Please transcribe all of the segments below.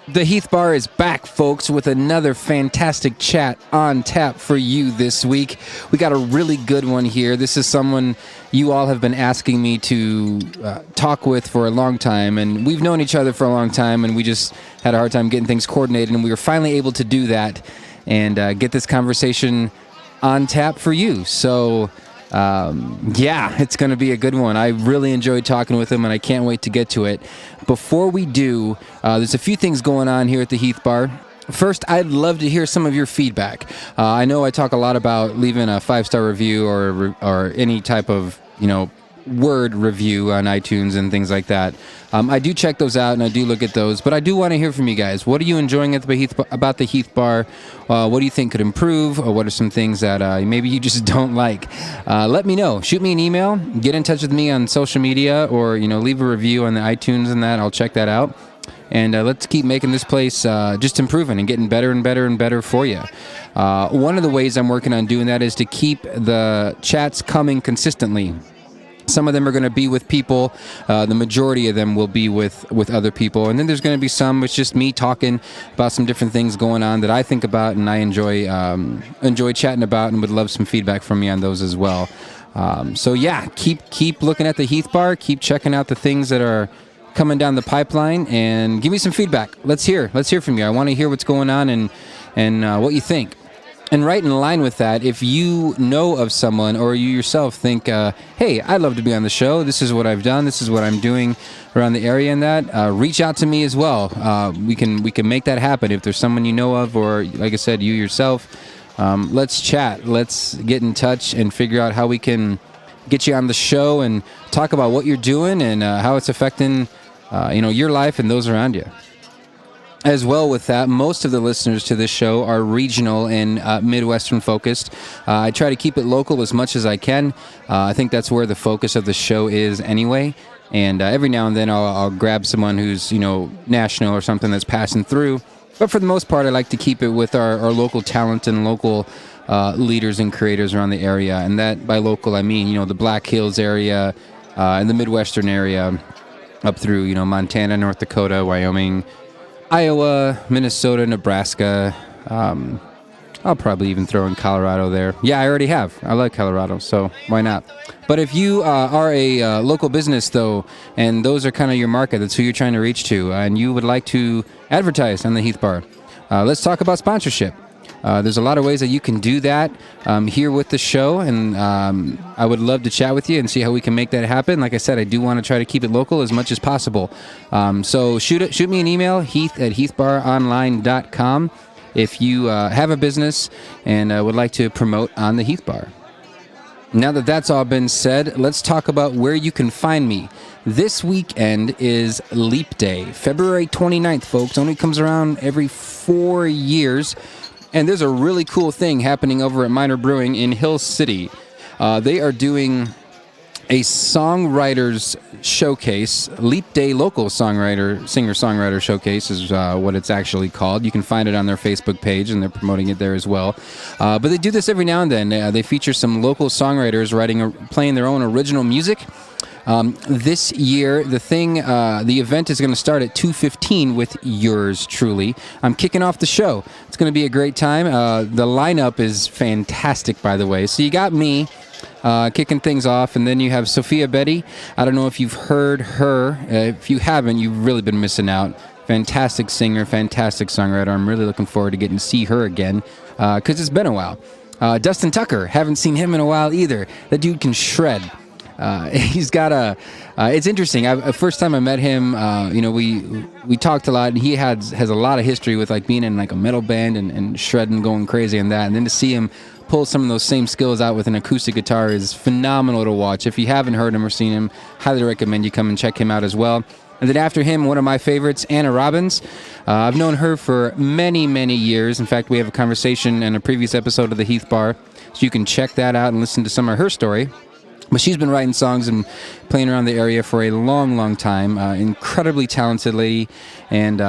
The Heath Bar is back, folks, with another fantastic chat on tap for you this week. We got a really good one here. This is someone you all have been asking me to talk with for a long time, and we've known each other for a long time, and we just had a hard time getting things coordinated, and we were finally able to do that and get this conversation on tap for you. So, it's going to be a good one. I really enjoyed talking with him, and I can't wait to get to it. Before we do, there's a few things going on here at the Heath Bar. First, I'd love to hear some of your feedback. I know I talk a lot about leaving a 5-star review or any type of, word review on iTunes and things like that. I do check those out and I do look at those, but I do want to hear from you guys. What are you enjoying about the Heath Bar? What do you think could improve, or what are some things that maybe you just don't like? Let me know. Shoot me an email. Get in touch with me on social media, or leave a review on the iTunes and that. I'll check that out. And let's keep making this place just improving and getting better and better and better for you. One of the ways I'm working on doing that is to keep the chats coming consistently. Some of them are going to be with people. The majority of them will be with other people. And then there's going to be some, it's just me talking about some different things going on that I think about and I enjoy chatting about, and would love some feedback from you on those as well. Keep looking at the Heath Bar. Keep checking out the things that are coming down the pipeline, and give me some feedback. Let's hear from you. I want to hear what's going on and what you think. And right in line with that, if you know of someone or you yourself think, hey, I'd love to be on the show, this is what I've done, this is what I'm doing around the area, and that, reach out to me as well. We can make that happen. If there's someone you know of, or like I said, you yourself, let's chat. Let's get in touch and figure out how we can get you on the show and talk about what you're doing and how it's affecting your life and those around you. As well with that, most of the listeners to this show are regional and Midwestern focused. I try to keep it local as much as I can. I think that's where the focus of the show is anyway. And every now and then I'll grab someone who's, national or something that's passing through. But for the most part, I like to keep it with our local talent and local leaders and creators around the area. And that by local, I mean, the Black Hills area and the Midwestern area up through, Montana, North Dakota, Wyoming, Iowa, Minnesota, Nebraska. I'll probably even throw in Colorado there. Yeah, I already have. I like Colorado, so why not? But if you are a local business, though, and those are kind of your market, that's who you're trying to reach to, and you would like to advertise on the Heath Bar, let's talk about sponsorship. There's a lot of ways that you can do that here with the show, and I would love to chat with you and see how we can make that happen. Like I said, I do want to try to keep it local as much as possible. So shoot me an email, heath@heathbaronline.com, if you have a business and would like to promote on the Heath Bar. Now that that's all been said, let's talk about where you can find me. This weekend is Leap Day, February 29th, folks. Only comes around every 4 years. And there's a really cool thing happening over at Minor Brewing in Hill City. They are doing a songwriters showcase, Leap Day Local Singer-Songwriter Showcase is what it's actually called. You can find it on their Facebook page, and they're promoting it there as well. But they do this every now and then. They feature some local songwriters playing their own original music. This year, the event is going to start at 2:15 with yours truly. I'm kicking off the show. It's going to be a great time. The lineup is fantastic, by the way. So you got me kicking things off, and then you have Sophia Betty. I don't know if you've heard her. If you haven't, you've really been missing out. Fantastic singer, fantastic songwriter. I'm really looking forward to getting to see her again because it's been a while. Dustin Tucker, haven't seen him in a while either. That dude can shred. He's got it's interesting. First time I met him, we talked a lot, and he has a lot of history with like being in like a metal band and shredding, going crazy and that. And then to see him pull some of those same skills out with an acoustic guitar is phenomenal to watch. If you haven't heard him or seen him, highly recommend you come and check him out as well. And then after him, one of my favorites, Anna Robbins. I've known her for many, many years. In fact, we have a conversation in a previous episode of the Heath Bar, so you can check that out and listen to some of her story. But she's been writing songs and playing around the area for a long, long time. Incredibly talented lady. And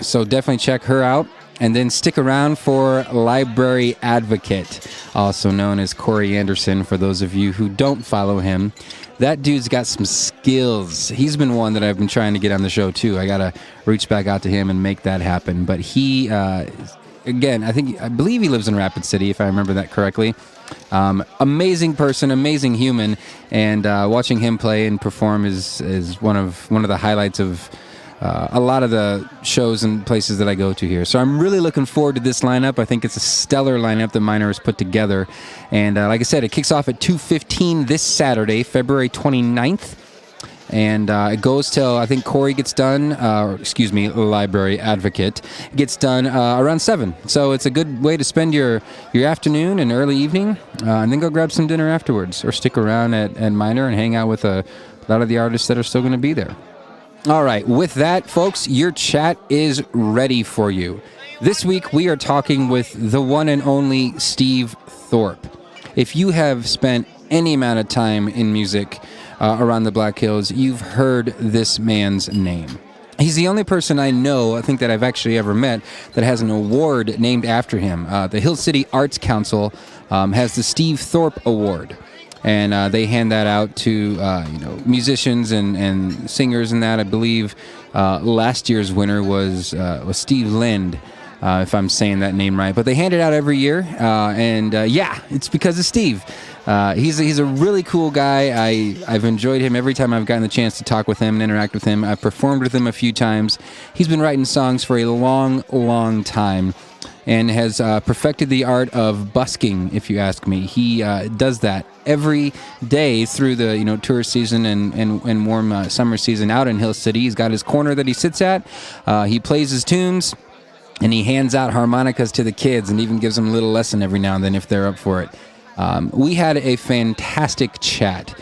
so definitely check her out. And then stick around for Library Advocate, also known as Corey Anderson, for those of you who don't follow him. That dude's got some skills. He's been one that I've been trying to get on the show too. I gotta reach back out to him and make that happen. But he, again, I believe he lives in Rapid City, if I remember that correctly. Amazing person, amazing human, and watching him play and perform is one of the highlights of a lot of the shows and places that I go to here. So I'm really looking forward to this lineup. I think it's a stellar lineup that Miner has put together. And like I said, it kicks off at 2:15 this Saturday, February 29th. And it goes till, I think Corey gets done, Library Advocate, gets done around 7. So it's a good way to spend your afternoon and early evening, and then go grab some dinner afterwards, or stick around at Miner and hang out with a lot of the artists that are still going to be there. All right, with that, folks, your chat is ready for you. This week, we are talking with the one and only Steve Thorpe. If you have spent any amount of time in music around the Black Hills, you've heard this man's name. He's the only person I know, I think, that I've actually ever met that has an award named after him. The Hill City Arts Council has the Steve Thorpe Award. And they hand that out to musicians and singers and that. I believe last year's winner was Steve Lind, if I'm saying that name right. But they hand it out every year, and it's because of Steve. He's a really cool guy. I've enjoyed him every time I've gotten the chance to talk with him and interact with him. I've performed with him a few times. He's been writing songs for a long, long time, and has perfected the art of busking, if you ask me. He does that every day through the tourist season and warm summer season out in Hill City. He's got his corner that he sits at. He plays his tunes, and he hands out harmonicas to the kids and even gives them a little lesson every now and then if they're up for it. We had a fantastic chat.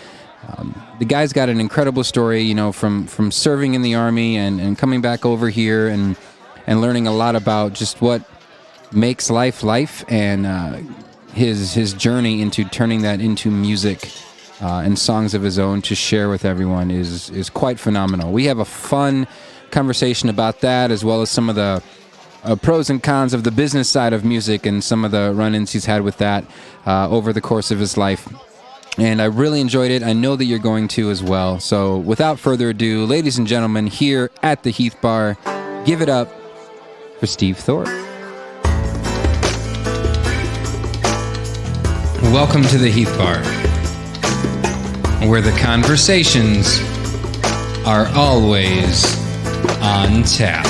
The guy's got an incredible story, from serving in the Army and coming back over here and learning a lot about just what makes life, and his journey into turning that into music and songs of his own to share with everyone is quite phenomenal. We have a fun conversation about that, as well as some of the pros and cons of the business side of music and some of the run-ins he's had with that over the course of his life. And I really enjoyed it. I know that you're going to as well. So without further ado, ladies and gentlemen, here at the Heath Bar, give it up for Steve Thorpe. Welcome to the Heath Bar, where the conversations are always on tap.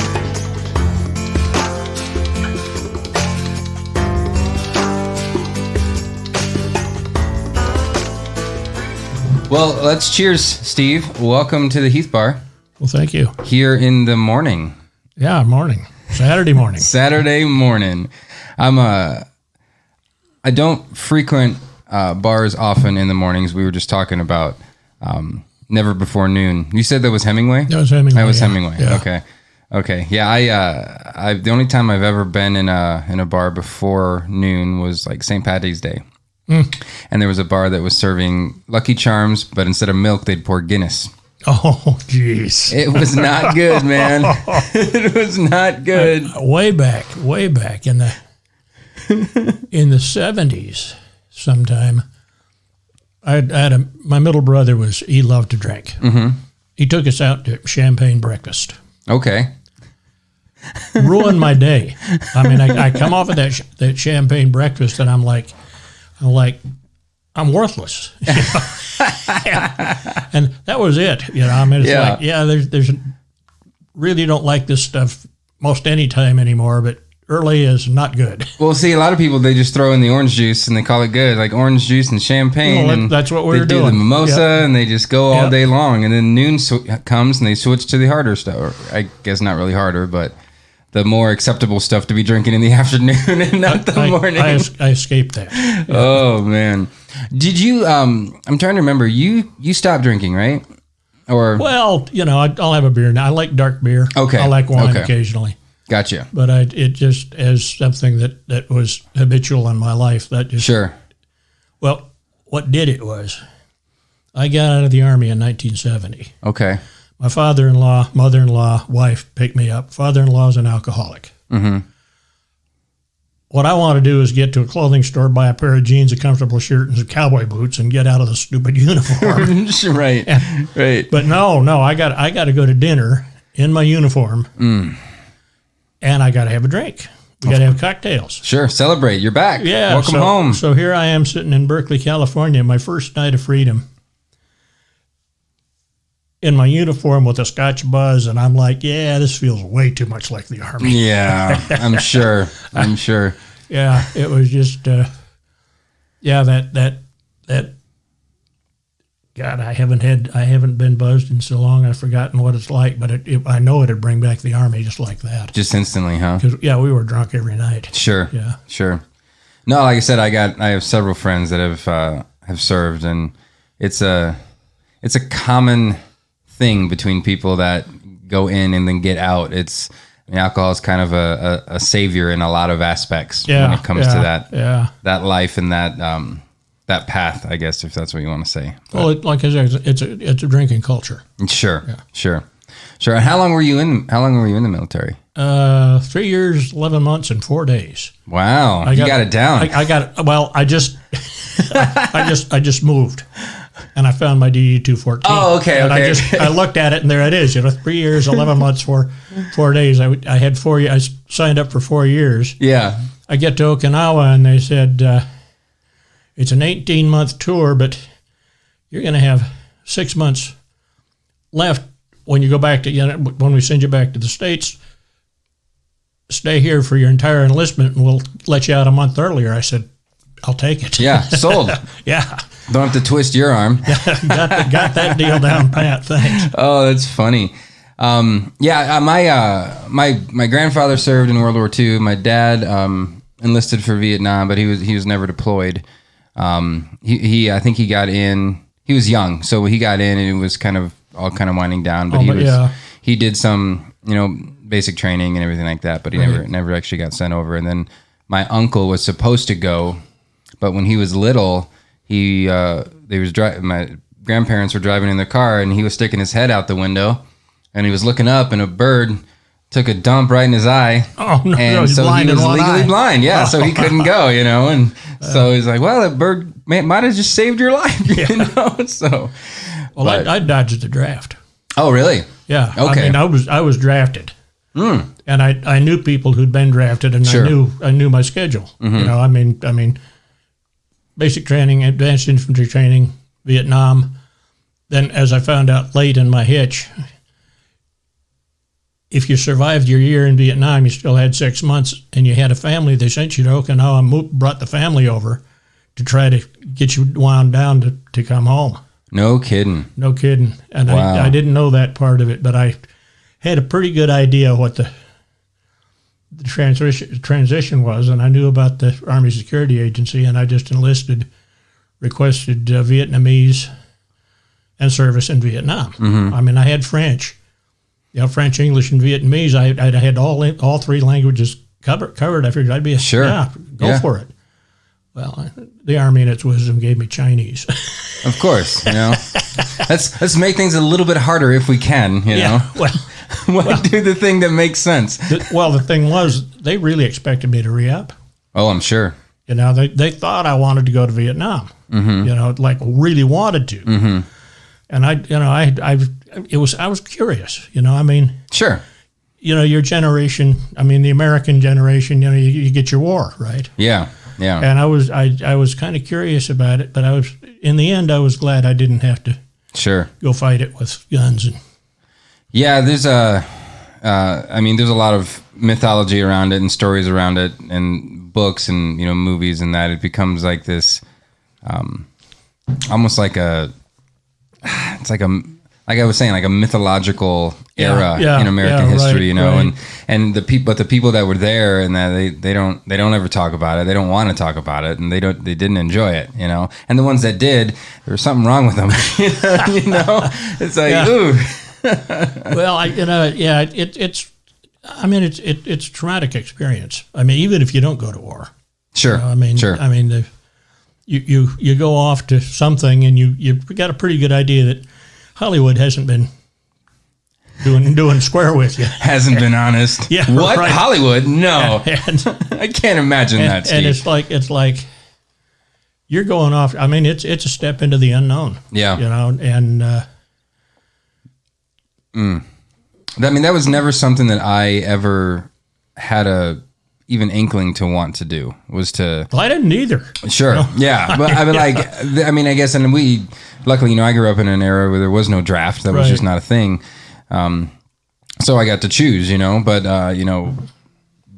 Well, let's cheers, Steve. Welcome to the Heath Bar. Well, thank you. Here in the morning. Yeah, morning. Saturday morning. Saturday morning. I don't frequent bars often in the mornings. We were just talking about Never Before Noon. You said that was Hemingway? That was Hemingway. That was Hemingway. Yeah. Okay. Yeah, I the only time I've ever been in a bar before noon was like St. Paddy's Day. And there was a bar that was serving Lucky Charms, but instead of milk, they'd pour Guinness. Oh, jeez. It was not good, man. It was not good. Way back in the 70s sometime, my middle brother he loved to drink. Mm-hmm. He took us out to champagne breakfast. Okay. Ruined my day. I mean, I come off of that champagne breakfast and I'm like, I'm worthless. And that was it. I mean, it's there's really don't like this stuff most any time anymore, but early is not good. Well, see, a lot of people, they just throw in the orange juice and they call it good, like orange juice and champagne. Well, that's what we're doing. They do the mimosa and they just go all day long. And then noon comes and they switch to the harder stuff. Or I guess not really harder, but the more acceptable stuff to be drinking in the afternoon and not the morning. I escaped that. Yeah. Oh, man. Did you, I'm trying to remember, you stopped drinking, right? Or Well, I'll have a beer now. I like dark beer. Okay. I like wine occasionally. Gotcha. But it just, as something that was habitual in my life, that just... Sure. Well, what did it was, I got out of the Army in 1970. Okay. My father-in-law, mother-in-law, wife picked me up. Father-in-law is an alcoholic. Mm-hmm. what I want to do is get to a clothing store, buy a pair of jeans, a comfortable shirt, and some cowboy boots, and get out of the stupid uniform. Right. Right. But no, I got to go to dinner in my uniform, and I got to have a drink. We got to have cocktails. Sure. Celebrate. You're back. Yeah. Welcome home. So here I am sitting in Berkeley, California, my first night of freedom, in my uniform with a Scotch buzz, and I'm like, yeah, this feels way too much like the Army. Yeah, I'm sure. I'm sure. Yeah, it was just, that God, I haven't been buzzed in so long. I've forgotten what it's like, but I know it'd bring back the Army just like that. Just instantly, huh? Because we were drunk every night. Sure. Yeah. Sure. No, like I said, I have several friends that have served, and it's a common thing between people that go in and then get out. Alcohol is kind of a savior in a lot of aspects when it comes to that life and that path, I guess, if that's what you want to say. But, well, like I said, it's a drinking culture. Sure. And how long were you in the military? 3 years, 11 months, and 4 days. Wow, you got it down. I got it. Well, I just moved. And I found my DD 214. Oh, okay. And I looked at it, and there it is. 3 years, 11 months, 4 days. I had 4 years. I signed up for 4 years. Yeah. I get to Okinawa, and they said it's an 18-month tour, but you're going to have 6 months left when you go back to when we send you back to the States. Stay here for your entire enlistment, and we'll let you out a month earlier. I said, I'll take it. Yeah, sold. Yeah. Don't have to twist your arm. got that deal down pat. Thanks. Oh, that's funny. My grandfather served in World War II. My dad enlisted for Vietnam, but he was never deployed. I think he got in. He was young, so he got in, and it was kind of winding down. But he did some basic training and everything like that. But he never actually got sent over. And then my uncle was supposed to go, but when he was little, my grandparents were driving in the car, and he was sticking his head out the window, and he was looking up, and a bird took a dump right in his eye. Oh no! And so he was legally blind. Yeah, so he couldn't go. And so he's like, "Well, that bird might have just saved your life." So, I dodged the draft. Oh, really? Yeah. Okay. I was drafted, and I knew people who'd been drafted, and Sure. I knew my schedule. Mm-hmm. Basic training, advanced infantry training, Vietnam. Then, as I found out late in my hitch, if you survived your year in Vietnam, you still had 6 months, and you had a family, they sent you to Okinawa, brought the family over to try to get you wound down to come home. No kidding. No kidding. And wow. I didn't know that part of it, but I had a pretty good idea what the transition was, and I knew about the Army Security Agency, and I just requested Vietnamese and service in Vietnam. Mm-hmm. I had French, French, English, and Vietnamese. I had all three languages covered. I figured I'd be go for it. Well, the Army in its wisdom gave me Chinese. Of course, let's make things a little bit harder if we can. Do the thing that makes sense. The thing was, they really expected me to re-up. Oh, I'm sure. They thought I wanted to go to Vietnam. Mm-hmm. Really wanted to. Mm-hmm. And I was curious. Sure. Your generation. The American generation. You get your war, right? Yeah. Yeah. And I was kind of curious about it, but in the end I was glad I didn't have to. Sure. Go fight it with guns and. Yeah, there's a lot of mythology around it and stories around it and books and movies and that. It becomes like this, almost like like I was saying, like a mythological era in American history, right. and the people that were there and that they don't ever talk about it. They don't want to talk about it, and they didn't enjoy it, And the ones that did, there was something wrong with them, It's like, ooh. Well, it's a traumatic experience. Even if you don't go to war. Sure. Sure. You go off to something and you've got a pretty good idea that Hollywood hasn't been doing square with you. Hasn't been honest. Yeah, what? right. Hollywood? No. And I can't imagine that, Steve. And it's like you're going off. I mean, it's a step into the unknown. Yeah. You know, and I mean, that was never something that I ever had a even inkling to want to do, was to... Well, I didn't either. Sure. No. Yeah. But I mean, I mean, I guess, and we, luckily, you know, I grew up in an era where there was no draft. That was just not a thing. So I got to choose, you know, but, you know,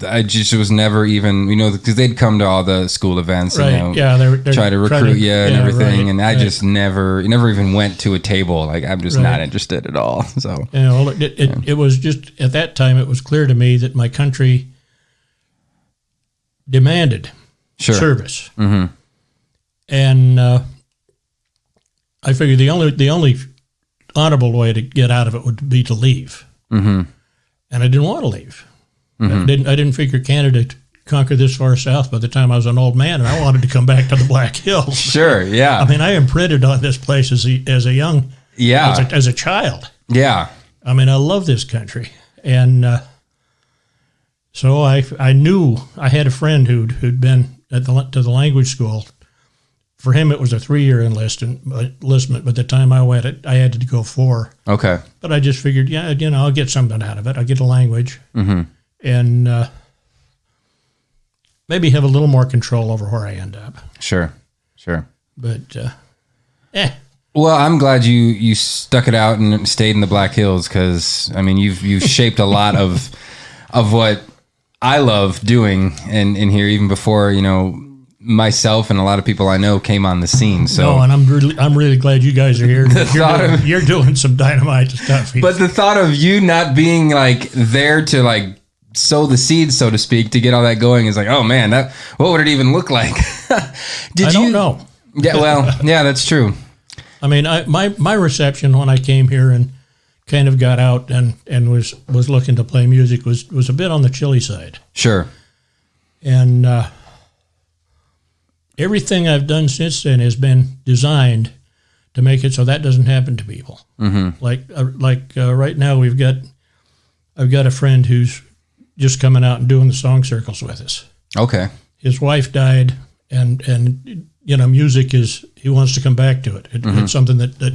I just was never even, you know, because they'd come to all the school events, right. and, you know, they're try to recruit you and everything. Right, and I just never even went to a table. Like, I'm just not interested at all. So, you know, it was just, at that time, it was clear to me that my country demanded service. Mm-hmm. And I figured the only honorable way to get out of it would be to leave. Mm-hmm. And I didn't want to leave. Mm-hmm. I didn't figure Canada could conquer this far south by the time I was an old man, and I wanted to come back to the Black Hills. Sure, yeah. I mean, I imprinted on this place as a young, as a child. Yeah. I mean, I love this country, and so I knew I had a friend who'd been to the language school. For him, it was a 3-year enlistment. By the time I went, I had to go 4. Okay. But I just figured, yeah, you know, I'll get something out of it. I'll get a language. Mm-hmm. And maybe have a little more control over where I end up. Sure. But, Well, I'm glad you stuck it out and stayed in the Black Hills, because, I mean, you've shaped a lot of what I love doing in here, even before, you know, myself and a lot of people I know came on the scene. So, no, and I'm really glad you guys are here. You're doing some dynamite stuff. But the thought of you not being like there to like sow the seeds, so to speak, to get all that going is like, oh man, what would it even look like? I don't know. Yeah, well, yeah, that's true. I mean, my reception when I came here and kind of got out and was looking to play music was a bit on the chilly side. Sure. And everything I've done since then has been designed to make it so that doesn't happen to people. Mm-hmm. Like right now I've got a friend who's just coming out and doing the song circles with us. Okay. His wife died, and you know, music he wants to come back to it. It's something that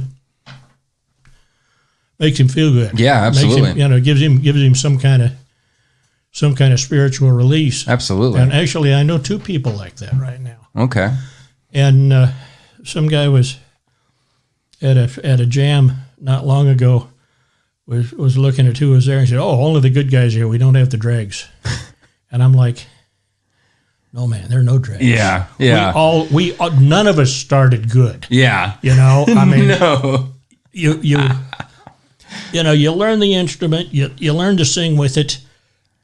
makes him feel good. Yeah, absolutely. Makes him, you know, gives him some kind of spiritual release. Absolutely. And actually, I know 2 people like that right now. Okay. And some guy was at a jam not long ago, was looking at who was there and said, "Oh, only the good guys here. We don't have the dregs." And I'm like, "No, man, there are no dregs." Yeah. We none of us started good. Yeah. You know, I mean, no. You know, you learn the instrument, you learn to sing with it,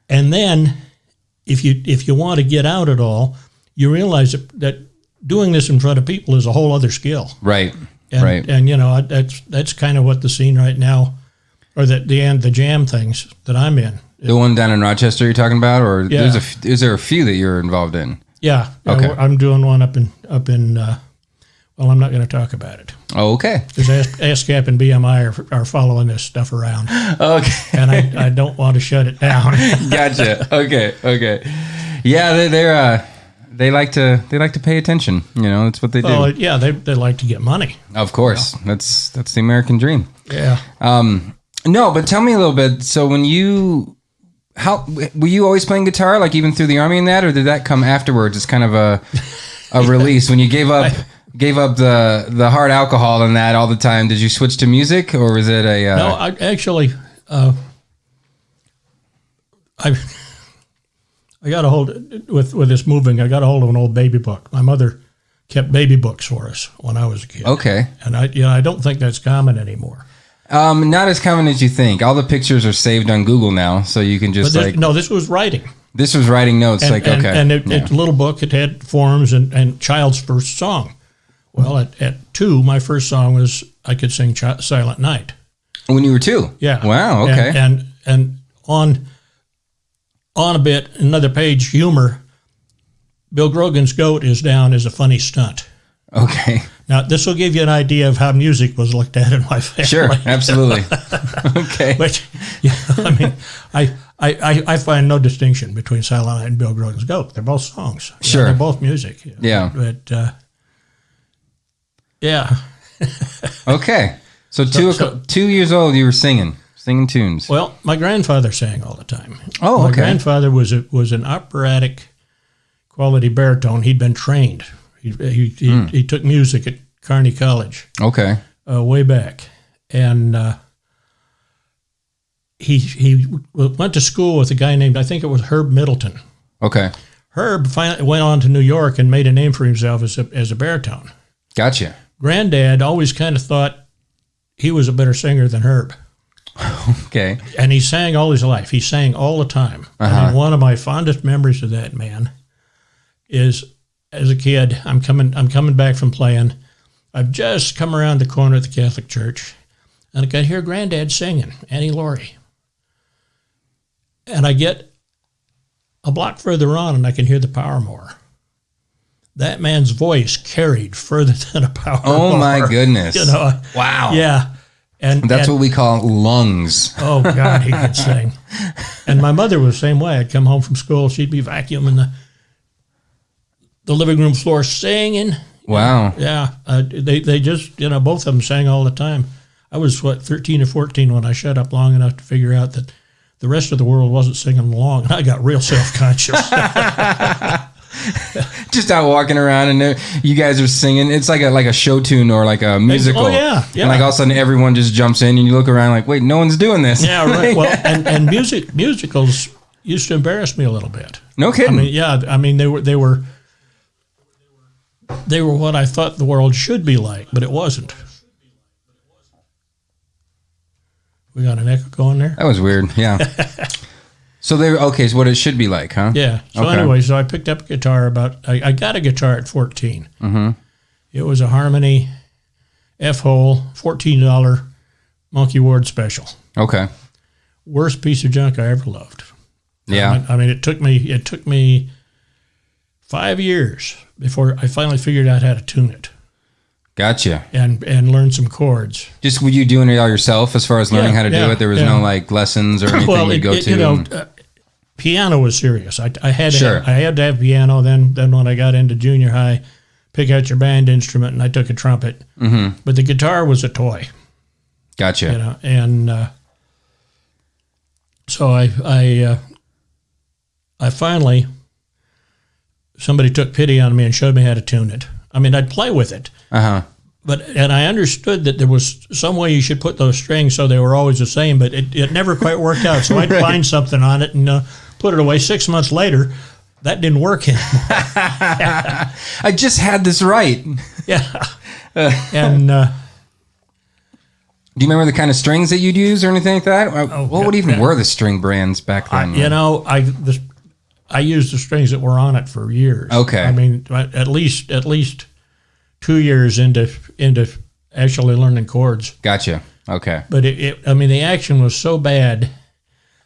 and then if you want to get out at all, you realize that doing this in front of people is a whole other skill. Right. And you know, that's kind of what the scene right now, or the jam things that I'm in. The one down in Rochester you're talking about, or Yeah. is there a few that you're involved in? Yeah. Okay. I'm doing one up in. Well, I'm not going to talk about it. Oh, okay. Because ASCAP and BMI are following this stuff around. Okay. And I don't want to shut it down. Gotcha. Okay. Yeah, they like to pay attention. You know, that's what they do. Oh, yeah, they like to get money. Of course, that's the American dream. Yeah. No, but tell me a little bit. So when were you always playing guitar, like even through the Army and that, or did that come afterwards? It's kind of a release when you gave up the hard alcohol and that all the time. Did you switch to music, or was it a? No, I actually I got a hold with this moving. I got a hold of an old baby book. My mother kept baby books for us when I was a kid. Okay. And I don't think that's common anymore. Not as common as you think. All the pictures are saved on Google now, so you can just no, this was writing. This was writing notes. And, okay. And it's a little book. It had forms and child's first song. Well, at 2, my first song was I Could Sing Silent Night. When you were 2? Yeah. Wow, okay. And on a bit, another page, humor, Bill Grogan's goat is down as a funny stunt. Okay. Now, this will give you an idea of how music was looked at in my family. Sure, absolutely. Okay. But, I mean, I find no distinction between Silent Night and Bill Grogan's Goat. They're both songs. Sure. They're both music. Yeah. But, yeah. Okay. So 2 years old, you were singing tunes. Well, my grandfather sang all the time. Oh, okay. My grandfather was an operatic quality baritone. He'd been trained. He took music at Kearney College. Okay. Way back, and he went to school with a guy named, I think it was Herb Middleton. Okay. Herb finally went on to New York and made a name for himself as a baritone. Gotcha. Granddad always kind of thought he was a better singer than Herb. Okay. And he sang all his life. He sang all the time. I mean, one of my fondest memories of that man is, as a kid, I'm coming back from playing. I've just come around the corner at the Catholic Church, and I can hear Granddad singing, Annie Laurie. And I get a block further on, and I can hear the Power Mower. That man's voice carried further than a Power Mower. Oh, my goodness. You know, wow. Yeah. And that's what we call lungs. Oh, God, he could sing. And my mother was the same way. I'd come home from school. She'd be vacuuming the living room floor singing. Wow. Yeah. They just, both of them sang all the time. I was, 13 or 14 when I shut up long enough to figure out that the rest of the world wasn't singing along. And I got real self-conscious. Just out walking around, and you guys are singing. It's like a show tune or like a musical. Oh, yeah. And like all of a sudden everyone just jumps in, and you look around like, wait, no one's doing this. Yeah, right. Well, and musicals used to embarrass me a little bit. No kidding. I mean, they were what I thought the world should be like, but it wasn't. We got an echo going there? That was weird. Yeah. So so what it should be like, huh? Yeah. So anyway, I picked up a guitar I got a guitar at 14. Mm-hmm. It was a Harmony F-hole, $14 Monkey Ward special. Okay. Worst piece of junk I ever loved. Yeah. I mean, it took me 5 years before I finally figured out how to tune it. Gotcha. And learn some chords. Just were you doing it all yourself as far as learning how to do it? There was no like lessons or anything you'd go to? Piano was serious. I had Sure. I had to have piano. Then when I got into junior high, pick out your band instrument, and I took a trumpet. Mm-hmm. But the guitar was a toy. Gotcha. And so I finally, somebody took pity on me and showed me how to tune it. I mean, I'd play with it. Uh-huh. And I understood that there was some way you should put those strings so they were always the same, but it never quite worked out. So I'd find something on it and put it away. 6 months later, that didn't work anymore. I just had this right. Yeah. And do you remember the kind of strings that you'd use or anything like that? What even were the string brands back then? I used the strings that were on it for years. Okay. I mean, at least 2 years into actually learning chords. Gotcha. Okay. But the action was so bad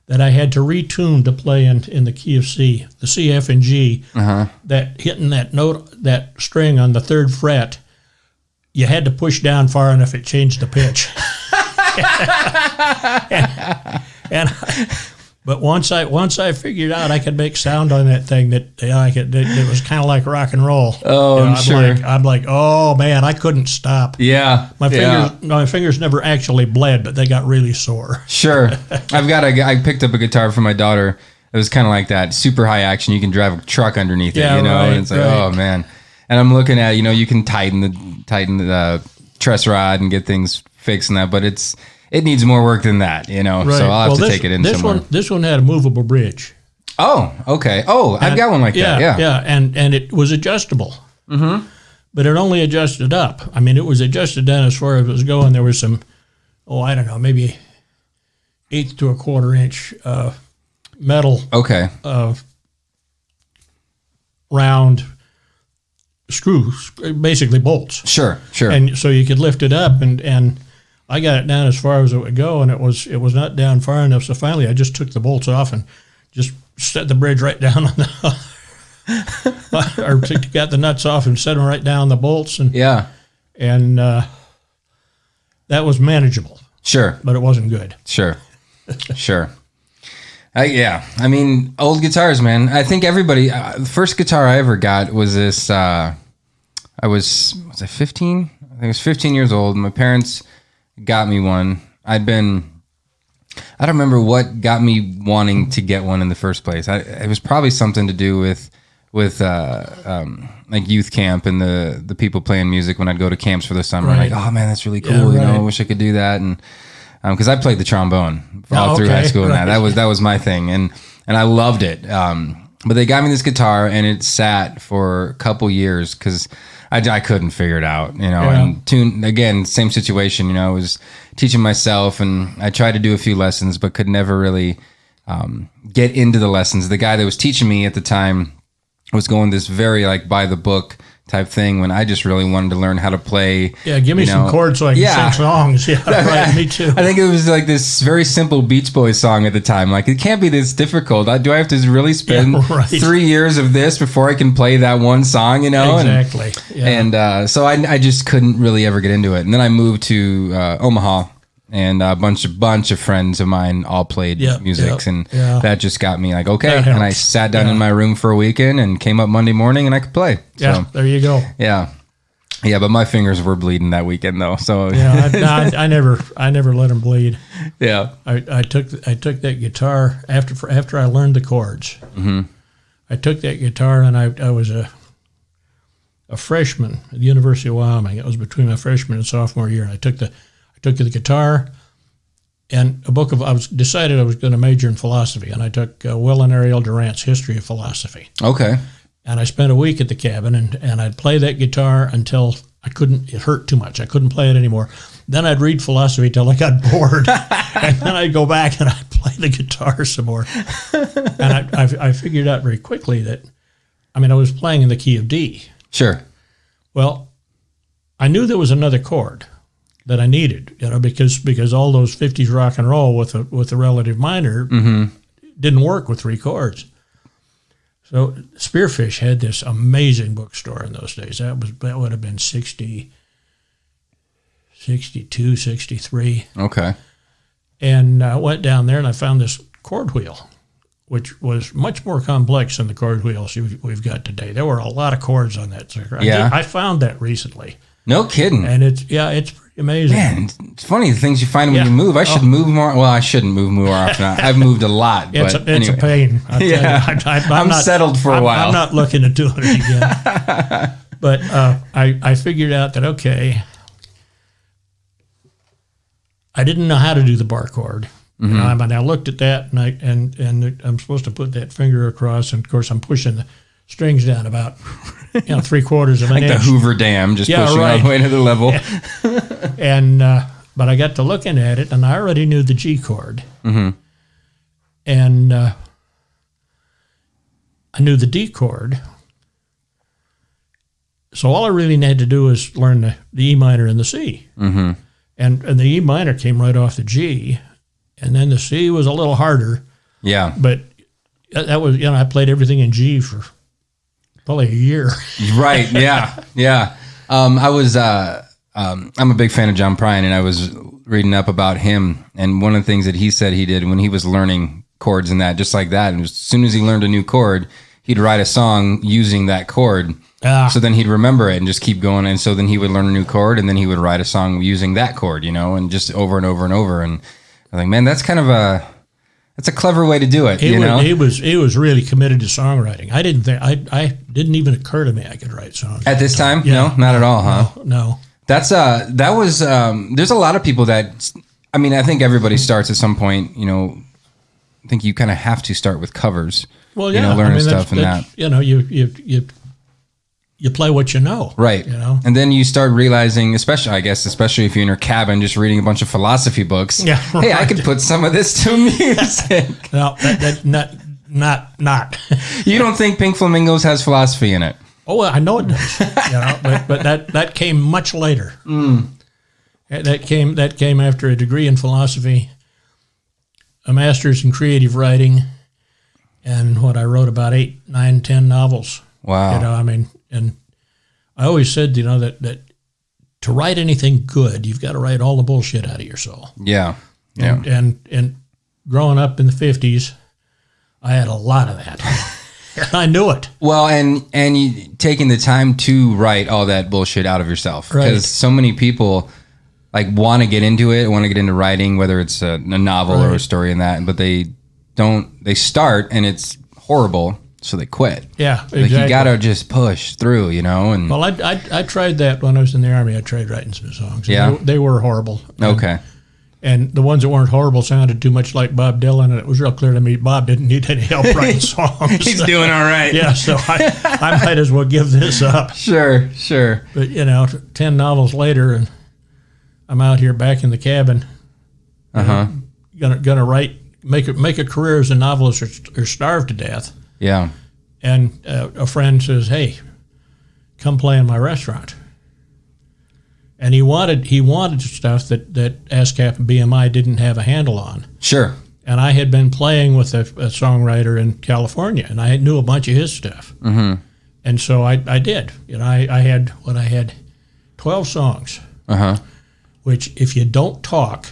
that I had to retune to play in the key of C, the C, F, and G. Uh-huh. That hitting that note, that string on the 3rd fret, you had to push down far enough it changed the pitch. But once I figured out I could make sound on that thing that it was kind of like rock and roll. Oh, I'm sure. I'm like, oh man, I couldn't stop. Yeah. My fingers never actually bled, but they got really sore. Sure. I picked up a guitar for my daughter. It was kind of like that, super high action. You can drive a truck underneath it, Right, and it's like, oh man. And I'm looking at, you can tighten the truss rod and get things fixed and that, but it needs more work than that, Right. So I'll have to take it in somewhere. This one had a movable bridge. Oh, okay. Oh, I've got one like that. Yeah. Yeah, and it was adjustable. Mm-hmm. But it only adjusted up. I mean, it was adjusted down as far as it was going. There was some, I don't know, maybe 1/8 to 1/4 inch metal. Okay. Round screws, basically bolts. Sure. And so you could lift it up, and I got it down as far as it would go, and it was not down far enough. So finally, I just took the bolts off and just set the bridge right down on the, or got the nuts off and set them right down the bolts, and And that was manageable, Sure. but it wasn't good. Sure. Sure. Yeah. I mean, old guitars, man. I think everybody, the first guitar I ever got was this, I was I 15? I think I was 15 years old. My parents got me one. I don't remember what got me wanting to get one in the first place. It was probably something to do with like youth camp and the people playing music when I'd go to camps for the summer. Right. Like, oh man, that's really cool. Yeah, You know, right. I wish I could do that. And because I played the trombone all through high school, and right. that was my thing, and I loved it. But they got me this guitar, and it sat for a couple years because I couldn't figure it out. You know, and tune again, same situation. You know, I was teaching myself, and I tried to do a few lessons, but could never really get into the lessons. The guy that was teaching me at the time was going this very like by the book type thing when I just really wanted to learn how to play. Yeah, give me some chords so I can sing songs. Yeah, right, me too. I think it was like this very simple Beach Boys song at the time. Like, it can't be this difficult. Do I have to really spend 3 years of this before I can play that one song, you know? Exactly. And so I just couldn't really ever get into it. And then I moved to Omaha, and a bunch of friends of mine all played music, and that just got me like, okay. And I sat down in my room for a weekend and came up Monday morning and I could play. Yeah, so, there you go. Yeah. Yeah, but my fingers were bleeding that weekend though. So I never let them bleed. Yeah. I took that guitar after I learned the chords. Mm-hmm. I took that guitar, and I was a freshman at the University of Wyoming. It was between my freshman and sophomore year. And I took the guitar and decided I was going to major in philosophy, and I took Will and Ariel Durant's History of Philosophy. Okay. And I spent a week at the cabin, and I'd play that guitar until it hurt too much. I couldn't play it anymore. Then I'd read philosophy till I got bored, and then I'd go back and I'd play the guitar some more. And I figured out very quickly that, I was playing in the key of D. Sure. Well, I knew there was another chord that I needed, because all those 50s rock and roll with a relative minor didn't work with three chords. So Spearfish had this amazing bookstore in those days. That would have been 60, 62, 63. Okay. And I went down there and I found this chord wheel, which was much more complex than the chord wheels we've got today. There were a lot of chords on that sucker. Yeah. I found that recently. No kidding. And it's pretty amazing. Man, it's funny the things you find when you move. I should move more. Well, I shouldn't move more often. I've moved a lot. It's anyway. a pain. I'm settled for a while. I'm not looking to do it again. But I figured out that, okay, I didn't know how to do the bar chord. Mm-hmm. And I looked at that, and I'm supposed to put that finger across, and of course I'm pushing the strings down about 3/4 of an inch. Like the Hoover Dam, just pushing all the way to the level. Yeah. And but I got to looking at it, and I already knew the G chord. Mm-hmm. And I knew the D chord. So all I really had to do was learn the E minor and the C. Mm-hmm. And the E minor came right off the G, and then the C was a little harder. Yeah. But that was, I played everything in G for probably a year. Right. Yeah. Yeah. I'm a big fan of John Prine, and I was reading up about him. And one of the things that he said he did when he was learning chords and that, just like that, and as soon as he learned a new chord, he'd write a song using that chord. So then he'd remember it and just keep going. And so then he would learn a new chord, and then he would write a song using that chord, and just over and over and over. And I'm like, man, that's kind of that's a clever way to do it. He was really committed to songwriting. I didn't even occur to me I could write songs at this time. Yeah, no, not at all, huh? No. That's that was. There's a lot of people that. I think everybody starts at some point. I think you kind of have to start with covers. Well, yeah, learning stuff and that. You play what you know. Right. And then you start realizing, especially if you're in your cabin just reading a bunch of philosophy books. Yeah. Hey, I could put some of this to music. No, not. You don't think Pink Flamingos has philosophy in it? Oh, well, I know it does. But that came much later. Mm. That came after a degree in philosophy, a master's in creative writing, and what I wrote about 8, 9, 10 novels. Wow. And I always said, that to write anything good, you've got to write all the bullshit out of your soul. Yeah. And growing up in the 50s, I had a lot of that. And I knew it. Well, and you taking the time to write all that bullshit out of yourself. Right. Because so many people like want to get into it, want to get into writing, whether it's a novel or a story and that, but they start and it's horrible, so they quit. Yeah, exactly. Like you gotta just push through, And well, I tried that when I was in the Army. I tried writing some songs. Yeah. They were horrible. Okay. And the ones that weren't horrible sounded too much like Bob Dylan, and it was real clear to me Bob didn't need any help writing songs. He's doing all right. Yeah, so I might as well give this up. Sure. But 10 novels later, and I'm out here back in the cabin. Gonna write, make a career as a novelist, or starve to death. Yeah. And a friend says, "Hey, come play in my restaurant." And he wanted stuff that ASCAP and BMI didn't have a handle on. Sure. And I had been playing with a songwriter in California, and I knew a bunch of his stuff. Mm-hmm. And so I did. I had 12 songs. Which, if you don't talk,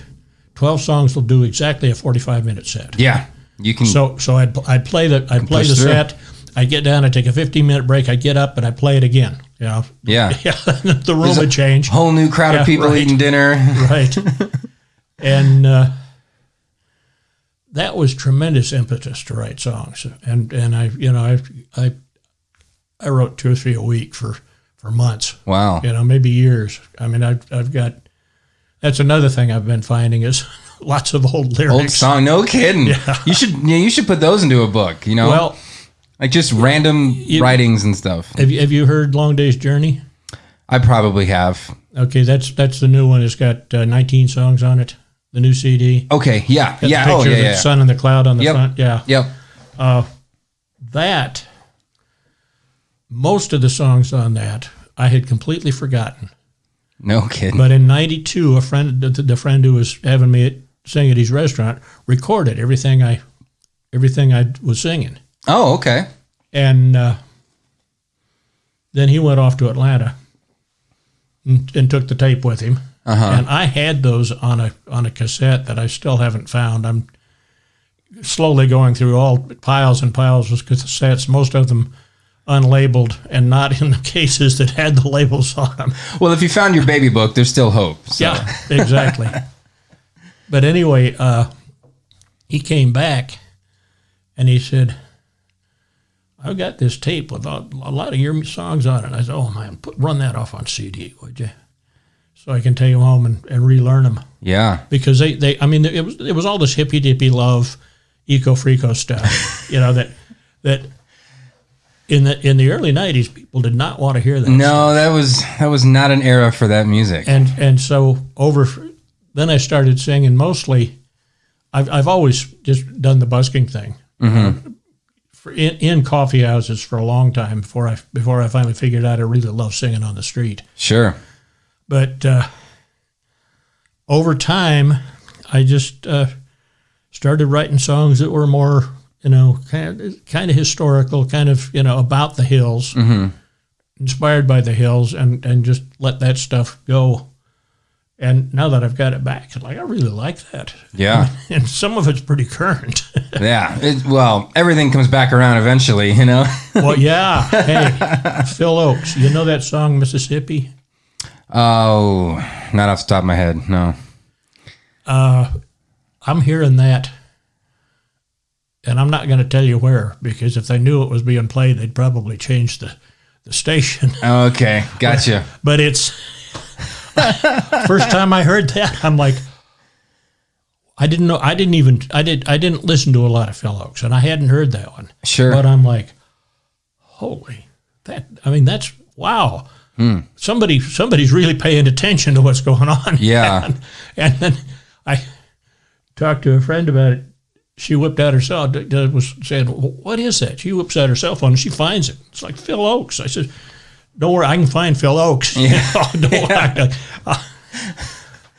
12 songs will do exactly a 45-minute set. Yeah, you can. So I'd play the set. I'd get down. I'd take a 15-minute break. I'd get up and I'd play it again. Yeah. The room would change. Whole new crowd of people eating dinner. Right. And that was tremendous impetus to write songs. And I wrote 2 or 3 a week for months. Wow. Maybe years. I mean, I've got. That's another thing I've been finding is lots of old lyrics. Old song, no kidding. Yeah. You should put those into a book. Well, like just random writings and stuff. Have you heard Long Day's Journey? I probably have. Okay, that's the new one. It's got 19 songs on it. The new CD. Okay, yeah, Got yeah. the picture of the sun and the cloud on the front. Yeah. Yep. That most of the songs on that I had completely forgotten. No kidding. But in '92, the friend who was having me sing at his restaurant recorded everything I was singing. Oh, okay. And then he went off to Atlanta and took the tape with him. And I had those on a cassette that I still haven't found. I'm slowly going through all piles and piles of cassettes, most of them unlabeled and not in the cases that had the labels on them. Well, if you found your baby book, there's still hope. So. Yeah, exactly. But anyway, he came back and he said, "I've got this tape with a lot of your songs on it." I said, "Oh man, run that off on CD, would you? So I can take them home and relearn them." Yeah. Because it was all this hippy dippy love, eco-freako stuff, that in the early '90s, people did not want to hear that. No, that was not an era for that music. And so then I started singing mostly. I've always just done the busking thing. In coffee houses for a long time before I finally figured out I really love singing on the street. Sure. But over time, I just started writing songs that were more, kind of historical, kind of, about the hills, inspired by the hills, and just let that stuff go. And now that I've got it back, I really like that. Yeah. And some of it's pretty current. Yeah. Everything comes back around eventually, Well, yeah. Hey, Phil Oakes, you know that song, Mississippi? Oh, not off the top of my head, no. I'm hearing that, and I'm not going to tell you where, because if they knew it was being played, they'd probably change the station. Okay, gotcha. But it's first time I heard that, I'm like, I didn't know. I didn't listen to a lot of Phil Oakes, and I hadn't heard that one. Sure. But I'm like, holy, that's wow. Somebody's really paying attention to what's going on. Yeah. And then I talked to a friend about it. She whipped out her cell, was saying, "What is that?" She whips out her cell phone and she finds it. It's like Phil Oakes. I said, "Don't worry, I can find Phil Oakes." Yeah. Don't worry.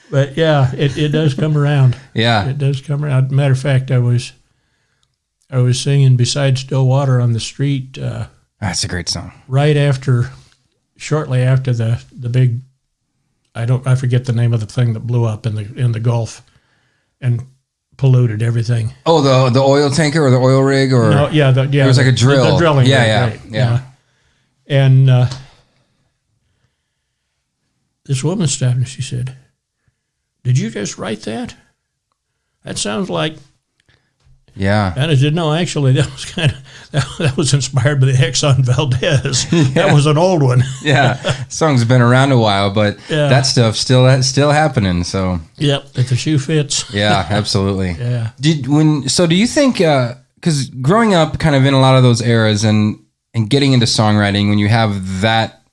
But yeah, it does come around. Yeah. It does come around. Matter of fact, I was singing Beside Still Water on the street. That's a great song. Shortly after the big I forget the name of the thing that blew up in the Gulf and polluted everything. Oh, the oil tanker or the oil rig, or No, it was like a drill. The drilling Yeah, rig, yeah. right. And this woman stopped and she said, "Did you just write that? That sounds like." Yeah. And I said, "No, actually, that was that was inspired by the Exxon Valdez. That was an old one." Yeah, song's been around a while, but that stuff's still happening. So yep, if the shoe fits. Yeah, absolutely. Yeah. Do you think because growing up kind of in a lot of those eras and getting into songwriting, when you have that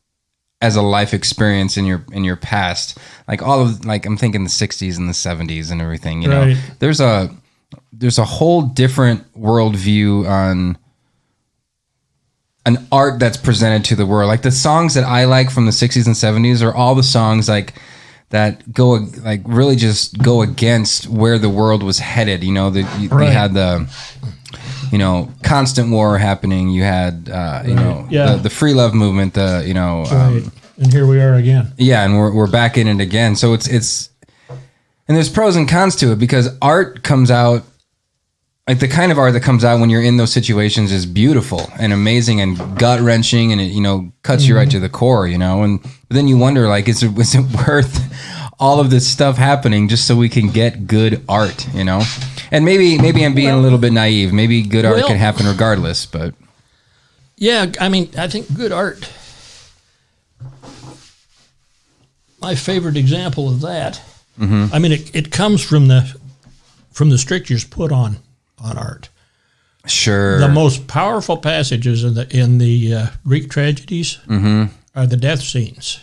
as a life experience in your past, like all of I'm thinking the 60s and the 70s and everything, you know, there's a whole different worldview on an art that's presented to the world. Like the songs that I like from the 60s and 70s are all the songs like that go like really just go against where the world was headed. You know, you had the, you know, constant war happening. You had, you know, the free love movement, you know, and here we are again. Yeah. And we're back in it again. So it's, and there's pros and cons to it because art comes out, like the kind of art that comes out when you're in those situations is beautiful and amazing and gut wrenching, and it, you know, cuts you right to the core, you know. And then you wonder, like, is it worth all of this stuff happening just so we can get good art, you know? And maybe I'm being a little bit naive. Maybe good art can happen regardless, but yeah, I mean, I think good art. My favorite example of that. I mean, it comes from the strictures put on art. Sure. The most powerful passages in the Greek tragedies are the death scenes.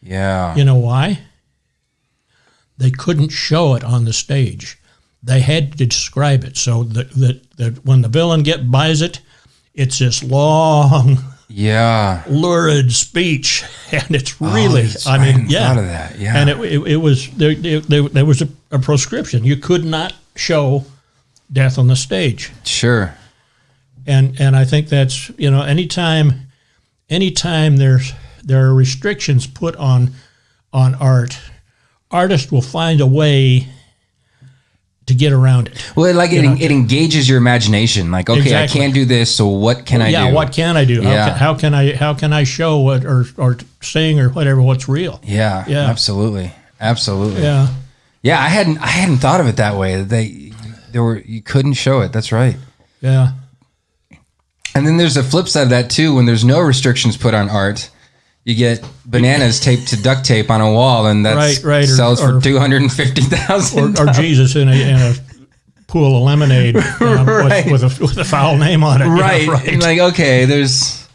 Yeah. You know why? They couldn't show it on the stage. They had to describe it. So that when the villain buys it, it's this long, lurid speech, and it's really. I mean, thought of that. Yeah. And it was there was a prescription. You could not show death on the stage. Sure. And I think that's, you know, anytime there are restrictions put on art, artists will find a way to get around it. Well, like it engages your imagination. Like, okay, exactly. I can't do this, so what can I do? Yeah, what can I do? Yeah. How can I show what or sing or whatever what's real? Yeah, absolutely. Yeah. Yeah, I hadn't thought of it that way. You couldn't show it. That's right. Yeah. And then there's a flip side of that too. When there's no restrictions put on art, you get bananas taped to duct tape on a wall, and that sells for $250,000. Or Jesus in a pool of lemonade with a foul name on it. Right. Right. Like, okay, there's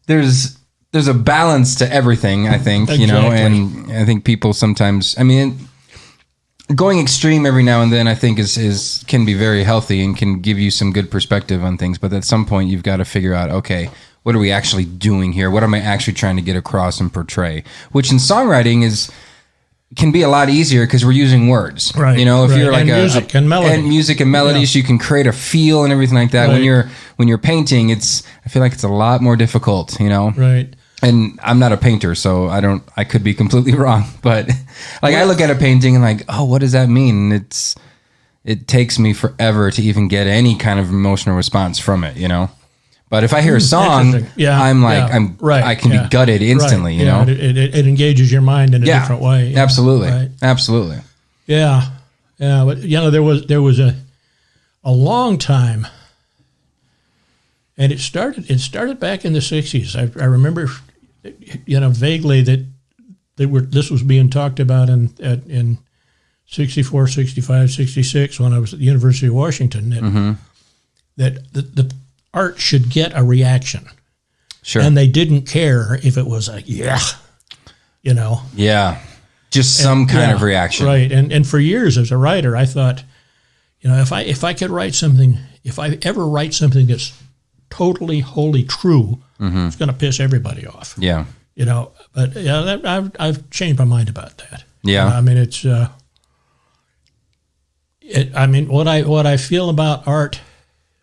a balance to everything, I think, you know, and I think people sometimes, I mean, going extreme every now and then, I think can be very healthy and can give you some good perspective on things. But at some point you've got to figure out, okay, what are we actually doing here? What am I actually trying to get across and portray? Which in songwriting can be a lot easier because we're using words, right? You know, if you're like music and melody, so you can create a feel and everything like that. Right. When you're painting, I feel like it's a lot more difficult, you know, right? And I'm not a painter, so I could be completely wrong, but like I look at a painting and like, oh, what does that mean? And it takes me forever to even get any kind of emotional response from it, you know. But if I hear a song, I'm like, I can be gutted instantly, you know. It engages your mind in a different way. Yeah. Absolutely. Yeah. But you know, there was a long time, and it started back in the 60s. I remember, you know, vaguely that this was being talked about in 64, 65, 66 when I was at the University of Washington. That the art should get a reaction. Sure. And they didn't care if it was a you know. Yeah. Just some kind of reaction. Right. And for years as a writer, I thought, you know, if I could write something, if I ever write something that's totally, wholly true, it's going to piss everybody off. Yeah. You know, but I've changed my mind about that. Yeah. I mean, it's, what I feel about art,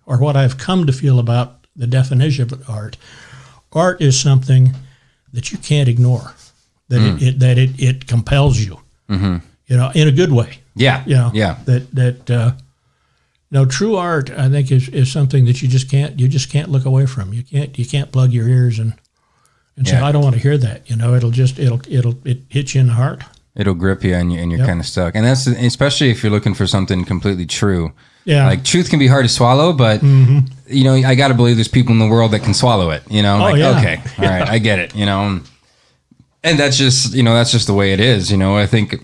or what I've come to feel about the definition of art is something that you can't ignore. that it compels you, you know, in a good way. Yeah. You know, Yeah. No, true art, I think, is something that you just can't look away from. You can't plug your ears and say, I don't want to hear that. You know, it hits you in the heart. It'll grip you, and you're kind of stuck. And that's especially if you're looking for something completely true. Yeah, like truth can be hard to swallow, but you know, I got to believe there's people in the world that can swallow it. You know, okay, all right, I get it. You know, and that's just the way it is. You know, I think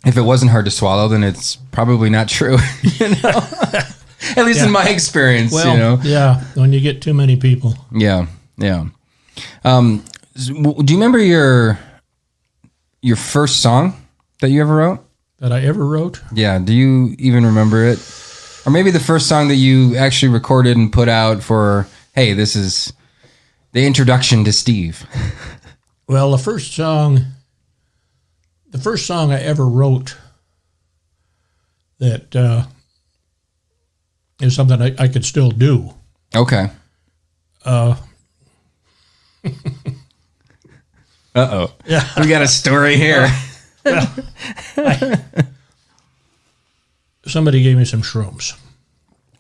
if it wasn't hard to swallow, then it's probably not true. You know, at least in my experience. Well, you know, yeah, when you get too many people. Yeah. Do you remember your first song that you ever wrote? That I ever wrote? Yeah. Do you even remember it? Or maybe the first song that you actually recorded and put out for, hey, this is the introduction to Steve. Well, the first song I ever wrote that is something I could still do. Okay. Uh-oh. Yeah. We got a story here. Well, somebody gave me some shrooms.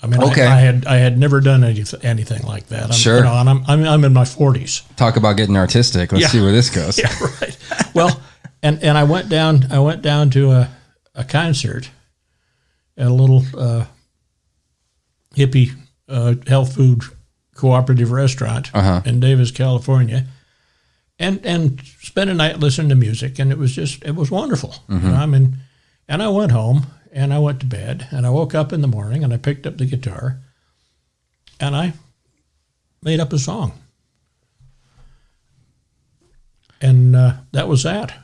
I mean, okay. I had never done anything like that. Sure. You know, and I'm in my 40s. Talk about getting artistic. Let's see where this goes. Yeah, right. Well, and I went down to a concert at a little hippie health food cooperative restaurant in Davis, California, and spent a night listening to music, and it was wonderful. You know, I mean, and I went home and I went to bed, and I woke up in the morning and I picked up the guitar and I made up a song, and that was that.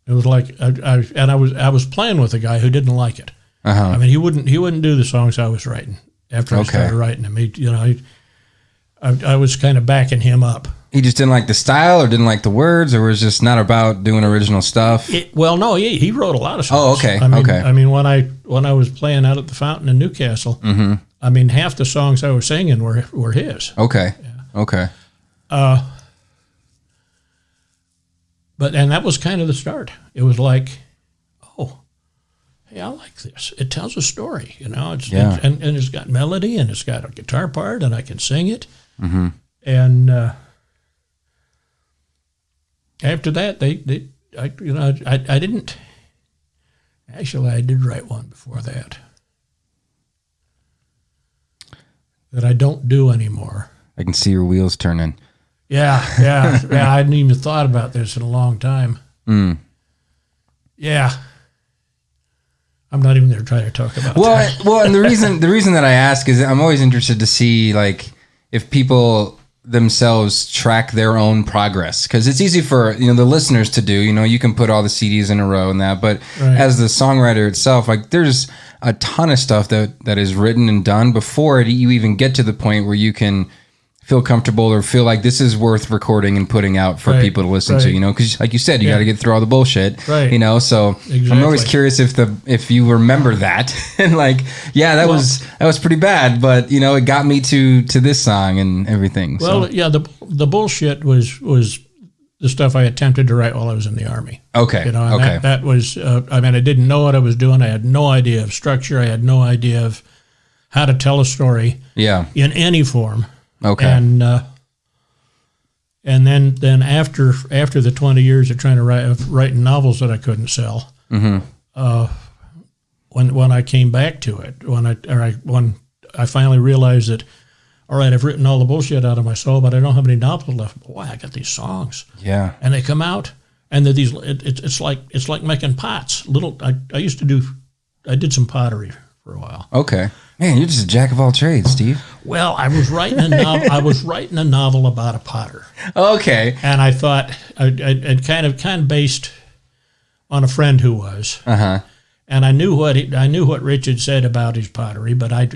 It was like I was playing with a guy who didn't like it. I mean, he wouldn't do the songs I was writing after I started writing them. I was kind of backing him up. He just didn't like the style, or didn't like the words, or was just not about doing original stuff? Well, no, he wrote a lot of songs. Oh, okay, I mean, when I was playing out at the Fountain in Newcastle, I mean, half the songs I was singing were his. Okay, yeah. Okay. And that was kind of the start. It was like, oh, hey, I like this. It tells a story, you know. And it's got melody, and it's got a guitar part, and I can sing it. And after that, I didn't. Actually, I did write one before that I don't do anymore. I can see your wheels turning. Yeah. I hadn't even thought about this in a long time. Yeah. I'm not even going to try to talk about that. Well, and the reason that I ask is I'm always interested to see, like, if people themselves track their own progress, because it's easy for the listeners to do. You can put all the CDs in a row and that, but as the songwriter itself, like, there's a ton of stuff that is written and done before you even get to the point where you can feel comfortable or feel like this is worth recording and putting out for people to listen to, because like you said, you got to get through all the bullshit, so exactly. I'm always curious if you remember that and like, that was pretty bad, but it got me to this song and everything. Well, the bullshit was the stuff I attempted to write while I was in the Army. Okay. That was, I mean, I didn't know what I was doing. I had no idea of structure. I had no idea of how to tell a story in any form. Okay. And then after the 20 years of trying to write novels that I couldn't sell, when I came back to it, when I finally realized that, all right, I've written all the bullshit out of my soul, but I don't have any novels left. Boy, I got these songs. Yeah. And they come out, and they're these. It's like making pots. I did some pottery for a while. Okay. Man, you're just a jack of all trades, Steve. Well, I was writing a novel. I was writing a novel about a potter. Okay. And I thought I'd kind of based on a friend who was. And I knew what Rich had said about his pottery, but I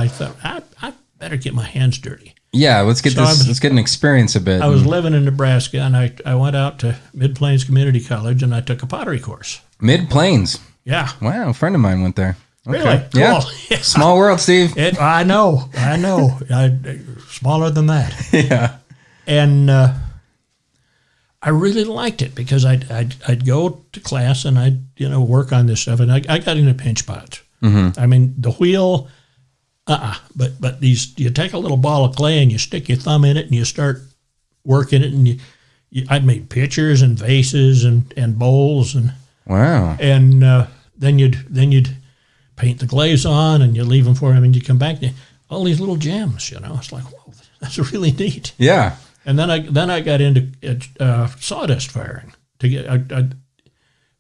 thought I better get my hands dirty. Yeah, let's get an experience a bit. I was living in Nebraska, and I went out to Mid Plains Community College, and I took a pottery course. Mid Plains. Yeah. Wow, a friend of mine went there. Okay. Really? Cool. Yeah. Small world, Steve. I know. Smaller than that. Yeah. And I really liked it because I'd go to class and I'd work on this stuff, and I got into pinch pots. I mean, the wheel, but these, you take a little ball of clay and you stick your thumb in it and you start working it, and I'd make pitchers and vases and bowls, and wow, and then you'd paint the glaze on and you leave them for him, and you come back to all these little gems. It's like, whoa, that's really neat. Yeah. And then I got into sawdust firing to get.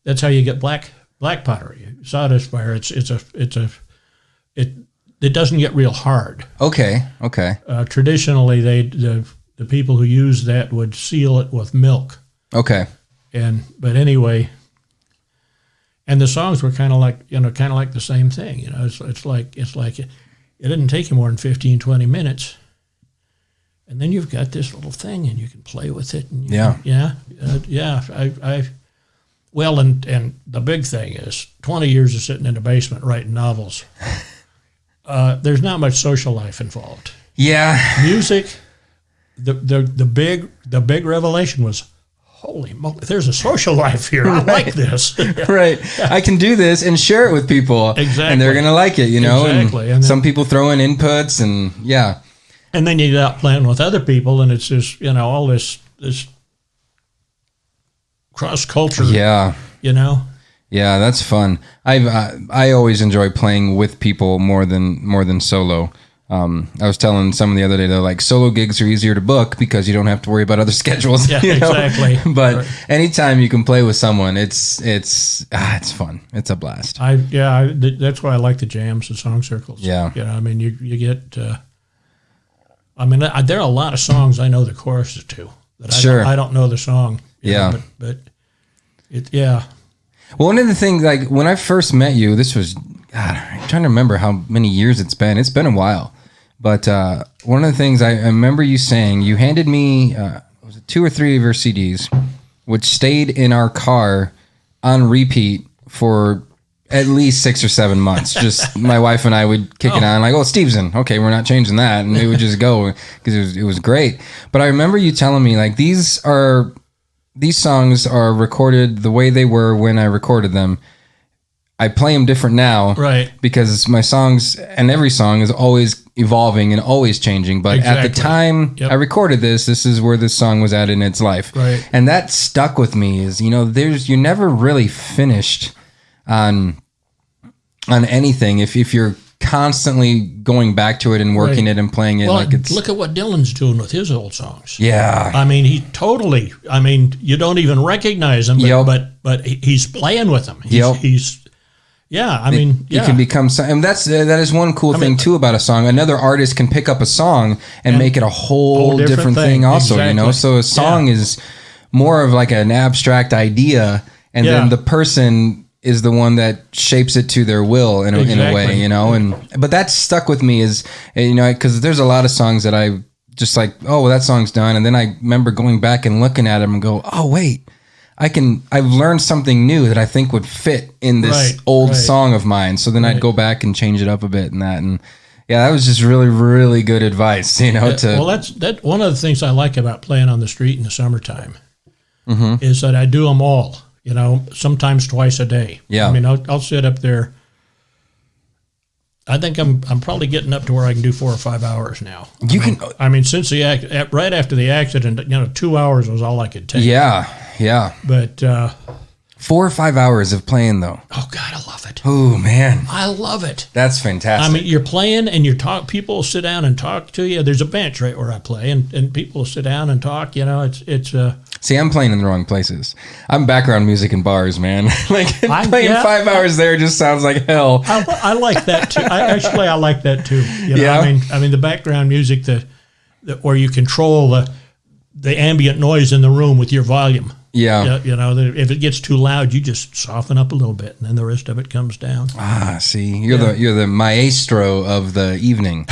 That's how you get black pottery. Sawdust fire. It doesn't get real hard. Okay. Traditionally, the people who use that would seal it with milk. Okay. But anyway, and the songs were kind of like the same thing. It's like it didn't take you more than 15, 20 minutes. And then you've got this little thing, and you can play with it. And Well, and the big thing is 20 years of sitting in the basement writing novels. There's not much social life involved. Yeah. Music. The big revelation was, holy moly, there's a social life here. I like this. Right. I can do this and share it with people. Exactly. And they're going to like it, Exactly. And some people throw in inputs, and yeah. And then you get out playing with other people, and it's just, all this cross-culture. Yeah. Yeah, that's fun. I always enjoy playing with people more than solo. I was telling someone the other day, they're like, solo gigs are easier to book because you don't have to worry about other schedules. Yeah, exactly. But anytime you can play with someone, it's fun. It's a blast. That's why I like the jams, the song circles. Yeah. You get. There are a lot of songs I know the choruses to that I don't know the song. But yeah. Well, one of the things, like when I first met you, this was, I'm trying to remember how many years it's been. It's been a while. But one of the things I remember you saying, you handed me, was it 2 or 3 of your CDs, which stayed in our car on repeat for at least 6 or 7 months. Just my wife and I would kick it on, like, oh, Steveson. Okay, we're not changing that. And it would just go because it was great. But I remember you telling me, like, these songs are recorded the way they were when I recorded them. I play them different now, right? Because my songs, and every song is always evolving and always changing. But at the time I recorded this is where this song was at in its life, right? And that stuck with me. Is you're never really finished on anything if you're constantly going back to it and working it and playing it. Well, like it's look at what Dylan's doing with his old songs. Yeah, he totally. You don't even recognize him, but he's playing with them. It can become, and that is one cool thing too about a song. Another artist can pick up a song and make it a whole different thing also, exactly. So a song is more of like an abstract idea, and then the person is the one that shapes it to their will in a way, but that stuck with me is, because there's a lot of songs that I just like, oh, well, that song's done. And then I remember going back and looking at them and go, oh, wait, I've learned something new that I think would fit in this old song of mine. So then I'd go back and change it up a bit and that. And yeah, that was just really, really good advice, Well, that's one of the things I like about playing on the street in the summertime is that I do them all, sometimes twice a day. Yeah. I'll sit up there. I think I'm probably getting up to where I can do 4 or 5 hours now. Since right after the accident, 2 hours was all I could take. Yeah. But 4 or 5 hours of playing though. Oh God, I love it. Oh man, I love it. That's fantastic. You're playing and people will sit down and talk to you. There's a bench right where I play, and people will sit down and talk. It's. See, I'm playing in the wrong places. I'm background music in bars, man. Playing 5 hours there just sounds like hell. I like that too. I like that too. The background music where you control the ambient noise in the room with your volume. Yeah. If it gets too loud, you just soften up a little bit, and then the rest of it comes down. See, you're the maestro of the evening.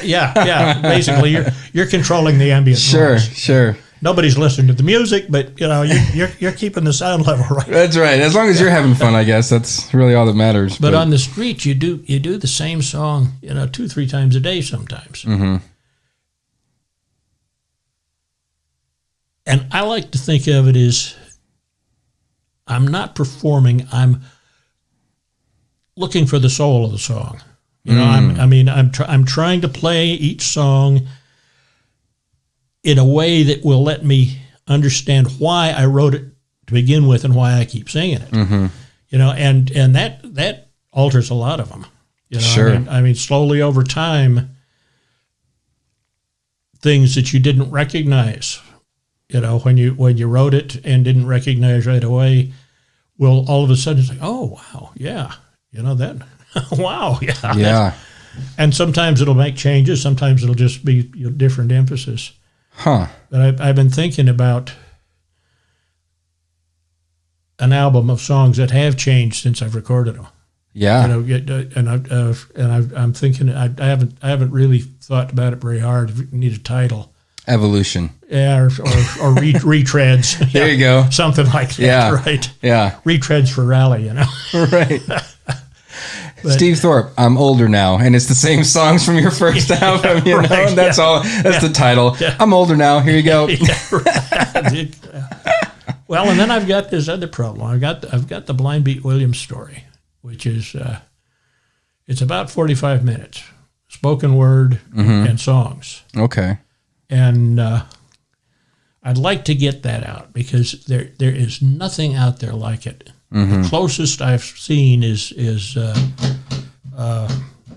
Yeah. Basically, you're controlling the ambient noise. Sure. Nobody's listening to the music, but you're keeping the sound level right. That's right. As long as you're having fun, I guess that's really all that matters. But on the street, you do the same song, 2-3 times a day sometimes. Mm-hmm. And I like to think of it as I'm not performing, I'm looking for the soul of the song. You know, I'm trying to play each song in a way that will let me understand why I wrote it to begin with and why I keep singing it. Mm-hmm. You know, and that alters a lot of them. You know, sure. I mean, slowly over time, things that you didn't recognize, you know, when you wrote it and didn't recognize right away, will all of a sudden say, "Oh, wow, yeah, you know that, wow, yeah, yeah." And sometimes it'll make changes. Sometimes it'll just be different emphasis. Huh. But I've been thinking about an album of songs that have changed since I've recorded them. Yeah. You know, I'm thinking I haven't really thought about it very hard. If you need a title, Evolution. yeah, or retreads. There you go. Something like that. Yeah. Right. Yeah. Retreads for rally. You know. Right. Steve Thorpe, I'm older now, and it's the same songs from your first album, you know? Right, That's all. That's the title. Yeah. I'm older now. Here you go. Right. Well, and then I've got this other problem. I've got the Blind Beat Williams story, which is it's about 45 minutes, spoken word and songs. Okay. And I'd like to get that out because there is nothing out there like it. The closest I've seen is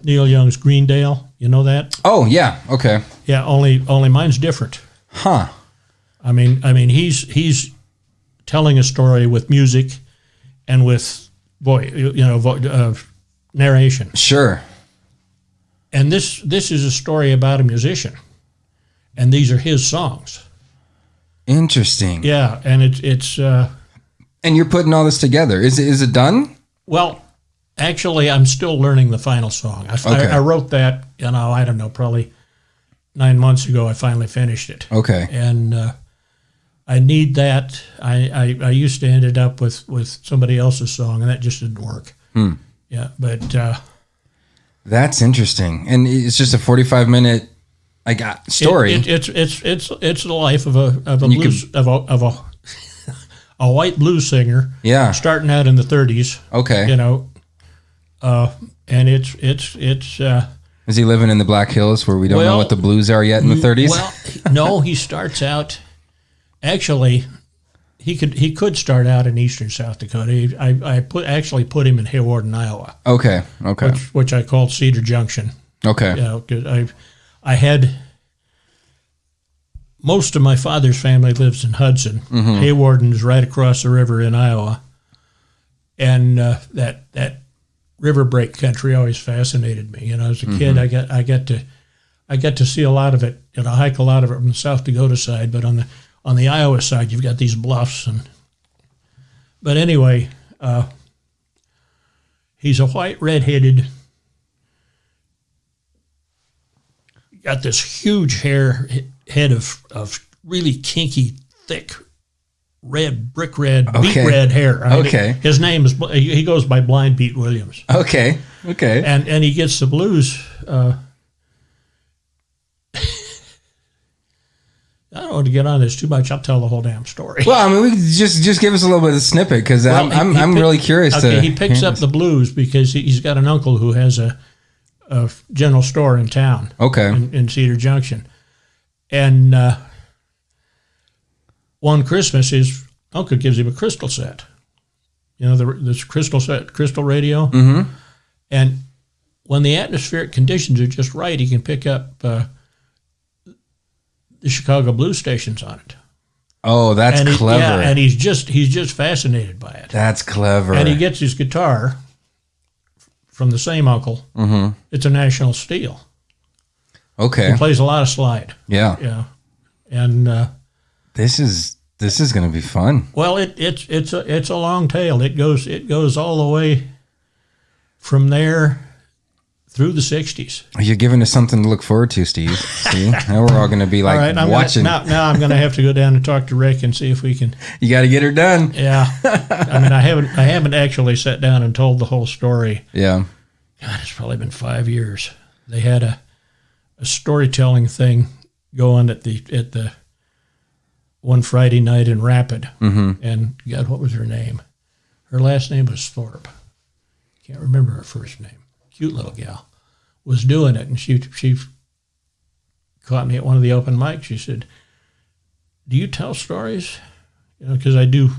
Neil Young's Greendale. You know that? Oh yeah. Okay. Yeah. Only mine's different. Huh. I mean he's telling a story with music and with narration. Sure. And this is a story about a musician, and these are his songs. Interesting. Yeah, and it's. And you're putting all this together. Is it done? Well, actually, I'm still learning the final song. I wrote that, you know, I don't know, probably 9 months ago. I finally finished it. Okay. And I need that. I used to end it up with somebody else's song, and that just didn't work. Yeah, but that's interesting. And it's just a 45-minute story. It's the life of a blues of a white blues singer. Yeah. Starting out in the 30s. Okay. You know, and it's. Is he living in the Black Hills where we don't know what the blues are yet in the 30s? Well, no, he starts out. Actually, he could start out in eastern South Dakota. I put him in Hawarden, Iowa. Okay. Which I called Cedar Junction. Okay. You know, 'cause I had most of my father's family lives in Hudson. Hawarden is right across the river in Iowa, and that river break country always fascinated me. You know, as a kid, I got to see a lot of it, and I hike a lot of it from the South Dakota side. But on the Iowa side, you've got these bluffs, but anyway, he's a white redheaded. Got this huge head of really kinky, thick, brick red, beet red hair. I mean, his name is, he goes by Blind Beat Williams. Okay. And he gets the blues. I don't want to get on this too much. I'll tell the whole damn story. Well, I mean, we could just give us a little bit of a snippet because I'm really curious. He picks up the blues because he's got an uncle who has a general store in town. Okay. In Cedar Junction. And one Christmas, his uncle gives him a crystal set. You know, this crystal set, crystal radio. Mm-hmm. And when the atmospheric conditions are just right, he can pick up the Chicago blues stations on it. Oh, that's clever. Yeah, and he's just fascinated by it. That's clever. And he gets his guitar from the same uncle. Mm-hmm. It's a National Steel. Okay. He plays a lot of slide. Yeah. Yeah. And this is going to be fun. Well, it's a long tail. It goes all the way from there through the 60s. You're giving us something to look forward to, Steve. See, now we're all going to be like watching. Now I'm going to have to go down and talk to Rick and see if we can. You got to get her done. Yeah. I mean, I haven't actually sat down and told the whole story. Yeah. God, it's probably been 5 years. They had a storytelling thing going at one Friday night in Rapid. And God, what was her name? Her last name was Thorpe. Can't remember her first name. Cute little gal. Was doing it, and she caught me at one of the open mics. She said, "Do you tell stories?" Because I do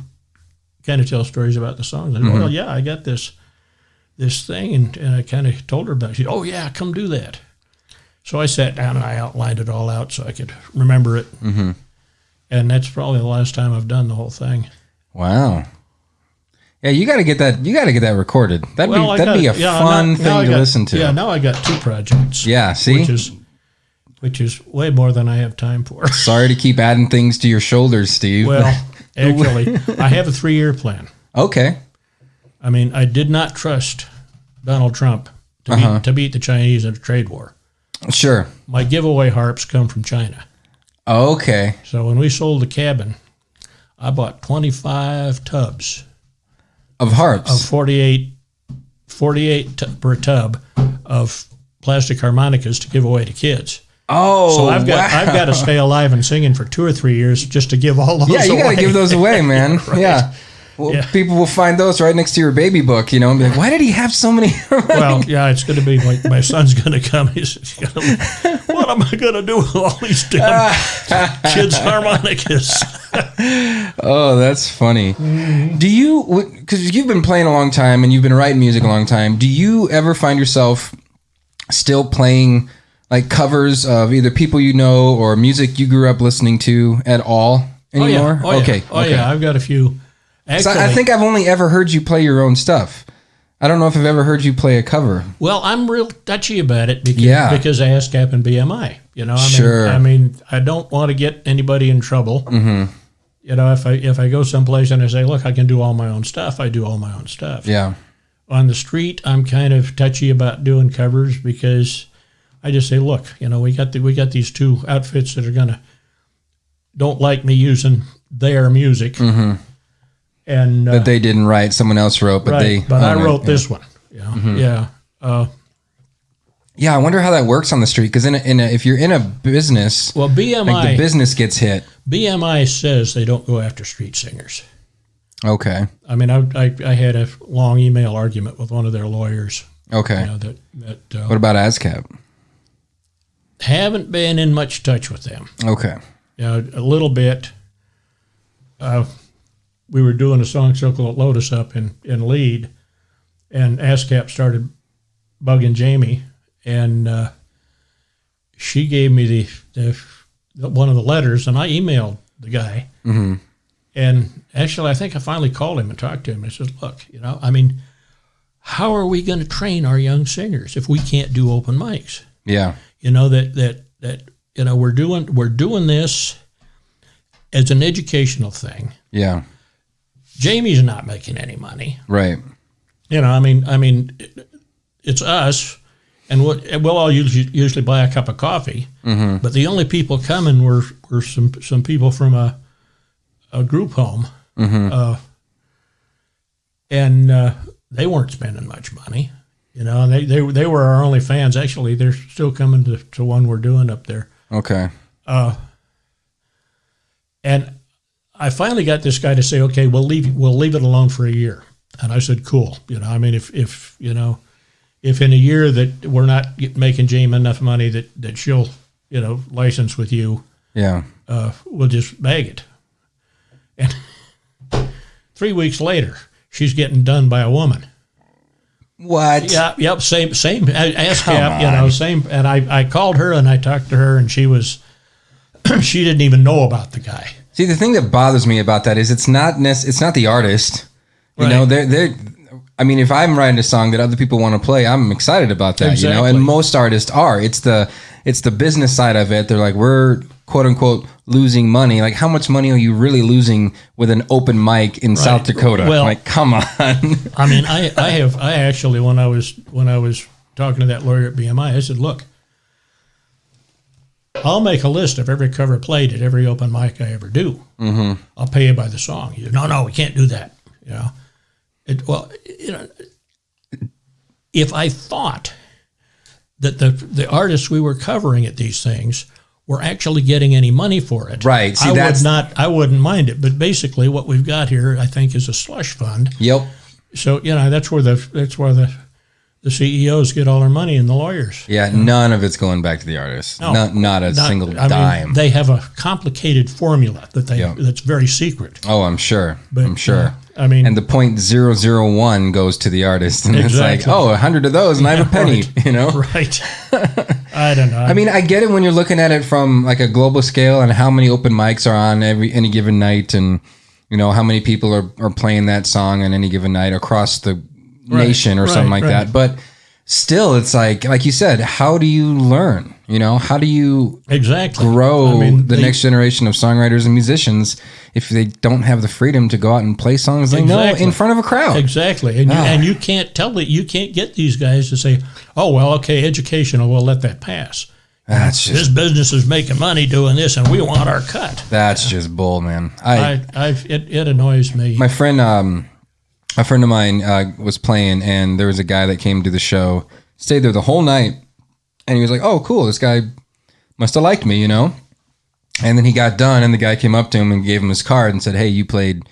kind of tell stories about the songs. I said, "Well, yeah, I got this thing," and I kind of told her about it. She said, "Oh, yeah, come do that." So I sat down and I outlined it all out so I could remember it. And that's probably the last time I've done the whole thing. Wow. Yeah, you got to get that. You got to get that recorded. That'd be a fun thing to listen to. Yeah, now I got 2 projects. Yeah, see, which is way more than I have time for. Sorry to keep adding things to your shoulders, Steve. Well, actually, I have a 3-year plan. Okay. I mean, I did not trust Donald Trump to beat the Chinese in a trade war. Sure. My giveaway harps come from China. Okay. So when we sold the cabin, I bought 25 tubs of harps of 48 per tub of plastic harmonicas to give away to kids. Oh, so I've got to stay alive and singing for 2 or 3 years just to give all those away. Yeah, you got to give those away, man. Right. Yeah. Well, people will find those right next to your baby book, and be like, why did he have so many? Well, yeah, it's going to be like my son's going to come. He's gonna, what am I going to do with all these damn kids' harmonicas? Oh, that's funny. Do you, because you've been playing a long time and you've been writing music a long time, do you ever find yourself still playing like covers of either people you know or music you grew up listening to at all anymore? Oh, yeah. Okay. Yeah, I've got a few. Actually, I think I've only ever heard you play your own stuff. I don't know if I've ever heard you play a cover. Well, I'm real touchy about it because of ASCAP and BMI. I mean, I don't want to get anybody in trouble. If I go someplace and I say, look, I can do all my own stuff, I do all my own stuff. Yeah. On the street, I'm kind of touchy about doing covers because I just say, look, we got these 2 outfits that don't like me using their music. And that they didn't write, someone else wrote, but I wrote this one. Yeah. Yeah, I wonder how that works on the street because if you're in a business, well, BMI, like the business gets hit. BMI says they don't go after street singers. Okay. I mean, I had a long email argument with one of their lawyers. Okay. What about ASCAP? Haven't been in much touch with them. Okay. A little bit. We were doing a song circle at Lotus up in Lead, and ASCAP started bugging Jamie, and she gave me the one of the letters, and I emailed the guy. And actually, I think I finally called him and talked to him. I said, look, I mean, how are we going to train our young singers if we can't do open mics? Yeah. We're doing this as an educational thing. Yeah. Jamie's not making any money. Right. I mean, it's us, and we'll all usually buy a cup of coffee. But the only people coming were some people from a group home, and they weren't spending much money. And they were our only fans. Actually, they're still coming to one we're doing up there. Okay. And I finally got this guy to say, okay, we'll leave it alone for a year. And I said, cool. I mean, if in a year that we're not making Jamie enough money that she'll, license with you, yeah, we'll just bag it. And 3 weeks later, she's getting done by a woman. What? Yeah, yep, same ASCAP, same. And I called her and I talked to her, and she didn't even know about the guy. See, the thing that bothers me about that is it's not the artist. Right. They're. I mean, if I'm writing a song that other people want to play, I'm excited about that. Exactly. And most artists are. It's the business side of it. They're like, we're quote unquote losing money. Like, how much money are you really losing with an open mic in South Dakota? Well, like, come on. I mean, I actually when I was talking to that lawyer at BMI, I said, look, I'll make a list of every cover played at every open mic I ever do. I'll pay you by the song. He said, no, we can't do that. If I thought that the artists we were covering at these things we're actually getting any money for it. Right. See, I wouldn't mind it, but basically what we've got here, I think, is a slush fund. Yep. So that's where the CEOs get all their money and the lawyers. Yeah, none of it's going back to the artists. No, not a single dime. Mean, they have a complicated formula that's very secret. Oh, I'm sure. I'm sure. And the 0.001 goes to the artist, and exactly. It's like, 100 of those, and I have a penny. Right. Right. I don't know. I mean, I get it when you're looking at it from like a global scale and how many open mics are on any given night, and how many people are playing that song on any given night across the nation or something like that. But still, it's like you said, how do you learn? How do you grow the next generation of songwriters and musicians if they don't have the freedom to go out and play songs they know in front of a crowd? Exactly. And you can't you can't get these guys to say, oh, well, okay, educational, we'll let that pass. This business is making money doing this, and we want our cut. That's just bull, man. It annoys me. My friend, a friend of mine was playing, and there was a guy that came to the show, stayed there the whole night, and he was like, oh, cool, this guy must have liked me, And then he got done, and the guy came up to him and gave him his card and said, hey, you played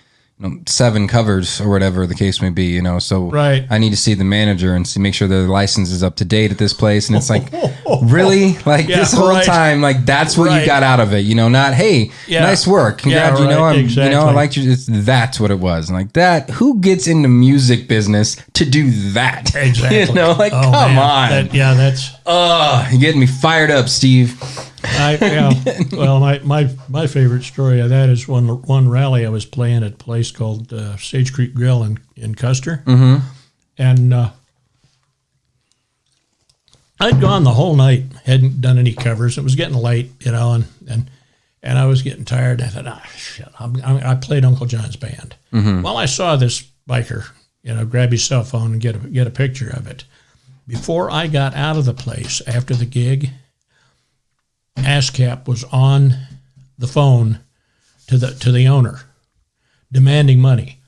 7 covers or whatever the case may be, so I need to see the manager and make sure their license is up to date at this place. And it's like, really? This whole time, that's what you got out of it, not, hey, nice work. Congrats, I liked you. That's what it was. And that, who gets into music business to do that? Exactly. Come on. That's. You're getting me fired up, Steve. Well, my favorite story of that is one rally I was playing at a place called Sage Creek Grill in Custer, and I'd gone the whole night, hadn't done any covers. It was getting late, and I was getting tired. I thought, shit, I played Uncle John's band. Well, I saw this biker, grab his cell phone and get a picture of it. Before I got out of the place after the gig, ASCAP was on the phone to the owner, demanding money.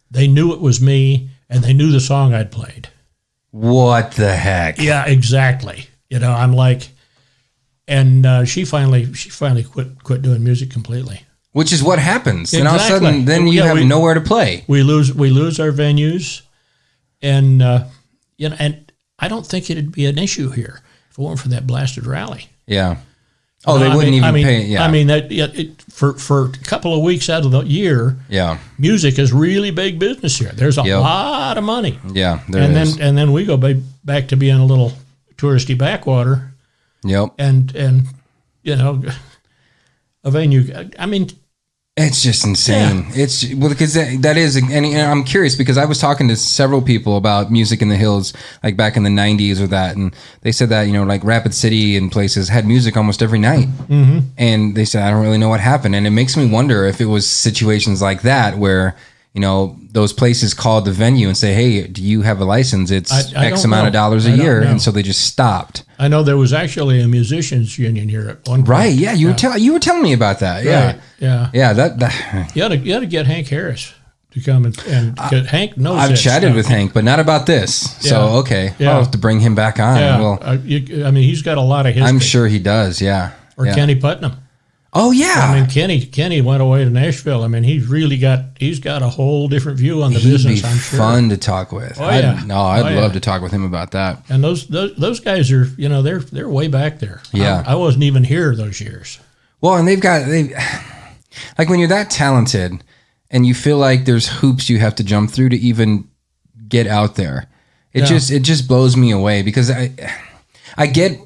They knew it was me, and they knew the song I'd played. What the heck? Yeah, exactly. I'm like, and she finally quit doing music completely. Which is what happens. Exactly. And all of a sudden, then you have nowhere to play. We lose our venues, and and I don't think it'd be an issue here if it weren't for that blasted rally. Yeah. Oh, they wouldn't even pay. Yeah. I mean, for a couple of weeks out of the year, music is really big business here. There's a lot of money. Yeah, and then we go back to being a little touristy backwater. Yep. And a venue. I mean, it's just insane. Yeah. It's because that is, and I'm curious because I was talking to several people about music in the hills, like back in the 90s or that, and they said that like Rapid City and places had music almost every night, and they said I don't really know what happened, and it makes me wonder if it was situations like that where those places called the venue and say, hey, do you have a license? It's X amount of dollars a year, and so they just stopped. I know there was actually a musicians union here at one point. Right? Yeah, you were telling me about that. Yeah, right. Yeah. That you ought to get Hank Harris to come and Hank knows. I've chatted with Hank, but not about this. Yeah. So okay, I'll have to bring him back on. Yeah. Well, I mean, he's got a lot of history. I'm sure he does. Yeah. Or Kenny Putnam. Oh yeah. I mean, Kenny went away to Nashville. I mean, he's got a whole different view on the business. I'm sure. Fun to talk with. Oh yeah. I'd love to talk with him about that. And those guys are they're way back there. Yeah. I wasn't even here those years. Well, and they've like when you're that talented and you feel like there's hoops you have to jump through to even get out there. It just blows me away because I get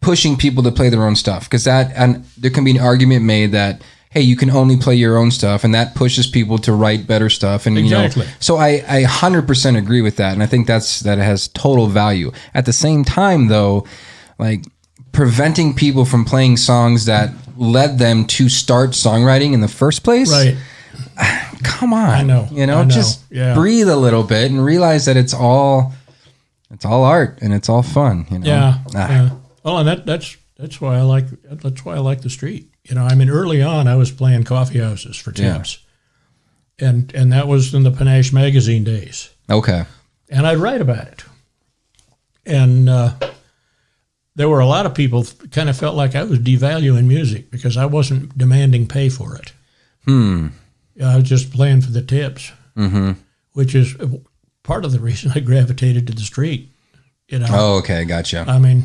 pushing people to play their own stuff because and there can be an argument made that, hey, you can only play your own stuff, and that pushes people to write better stuff. And exactly. So I 100% agree with that, and I think that has total value. At the same time, though, like preventing people from playing songs that led them to start songwriting in the first place. Right. Come on. I know. Just breathe a little bit and realize that it's all art and it's all fun. Yeah. Well, and that's why I like the street. I mean, early on I was playing coffee houses for tips, and that was in the Panache magazine days. Okay. And I'd write about it, and there were a lot of people kind of felt like I was devaluing music because I wasn't demanding pay for it. I was just playing for the tips, which is part of the reason I gravitated to the street. Oh, okay, gotcha. I mean,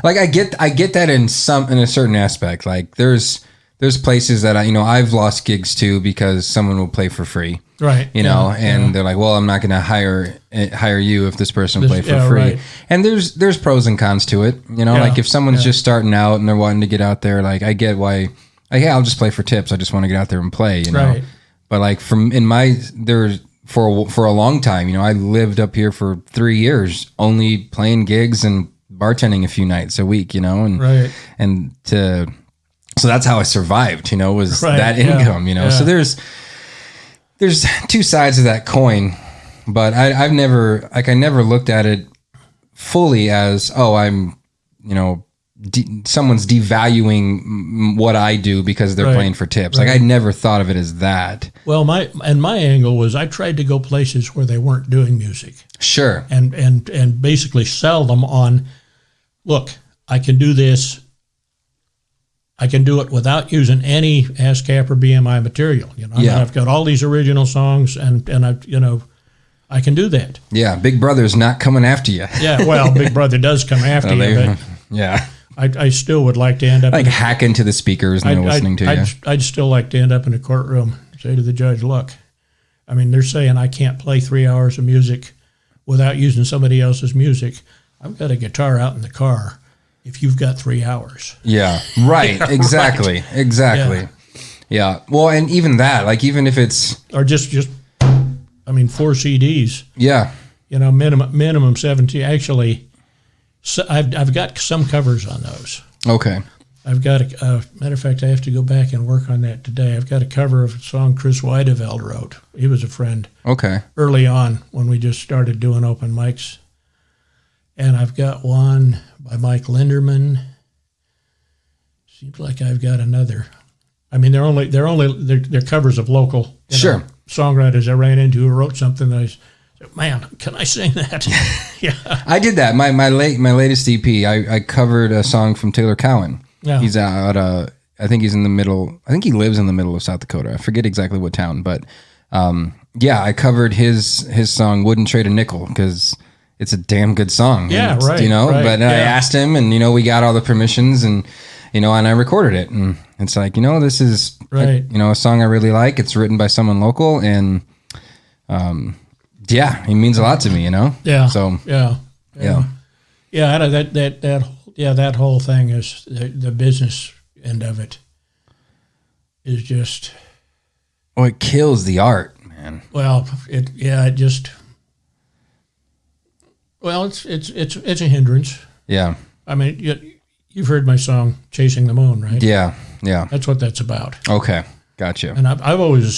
like I get that in a certain aspect. Like there's places that I've lost gigs too because someone will play for free. Right. And they're like, well, I'm not going to hire you if this person will play for free. Right. And there's pros and cons to it. Like if someone's just starting out and they're wanting to get out there, like I get why, like, yeah, I'll just play for tips. I just want to get out there and play, Right. But like for a long time, I lived up here for 3 years, only playing gigs and bartending a few nights a week, Right. So that's how I survived, was Right. that income, So there's two sides of that coin, but I never looked at it fully as, oh, I'm, someone's devaluing what I do because they're playing for tips. Right. Like I never thought of it as that. Well, my angle was I tried to go places where they weren't doing music. Sure. And basically sell them on, look, I can do this. I can do it without using any ASCAP or BMI material. I've got all these original songs, and I can do that. Yeah, Big Brother's not coming after you. Yeah, well, Big Brother does come after you, but yeah, I still would like to end up hack into the speakers and they're listening to you. I'd still like to end up in a courtroom, say to the judge, look, I mean, they're saying I can't play 3 hours of music without using somebody else's music. I've got a guitar out in the car. If you've got 3 hours. Yeah, right. Exactly. Right. Exactly. Yeah. Well, and even that, like, even if it's... Or just 4 CDs. Yeah. Minimum 17. Actually, so I've got some covers on those. Okay. I've got matter of fact, I have to go back and work on that today. I've got a cover of a song Chris Weideveld wrote. He was a friend. Okay. Early on when we just started doing open mics. And I've got one by Mike Linderman. Seems like I've got another. I mean, they're covers of local songwriters I ran into who wrote something that I said, man, can I sing that? Yeah, I did that. My latest EP, I covered a song from Taylor Cowan. Yeah. He's out. I think he's in the middle. I think he lives in the middle of South Dakota. I forget exactly what town, but I covered his song "Wouldn't Trade a Nickel" because it's a damn good song. Yeah, and, right. Right, but I asked him, and we got all the permissions, and and I recorded it, and it's like this is right. a song I really like. It's written by someone local, and it means a lot to me. Yeah. So yeah. That whole thing is the business end of it is just. Oh, it kills the art, man. Well, it's a hindrance. Yeah. I mean, you've heard my song "Chasing the Moon," right? Yeah. That's what that's about. Okay, gotcha. And I've always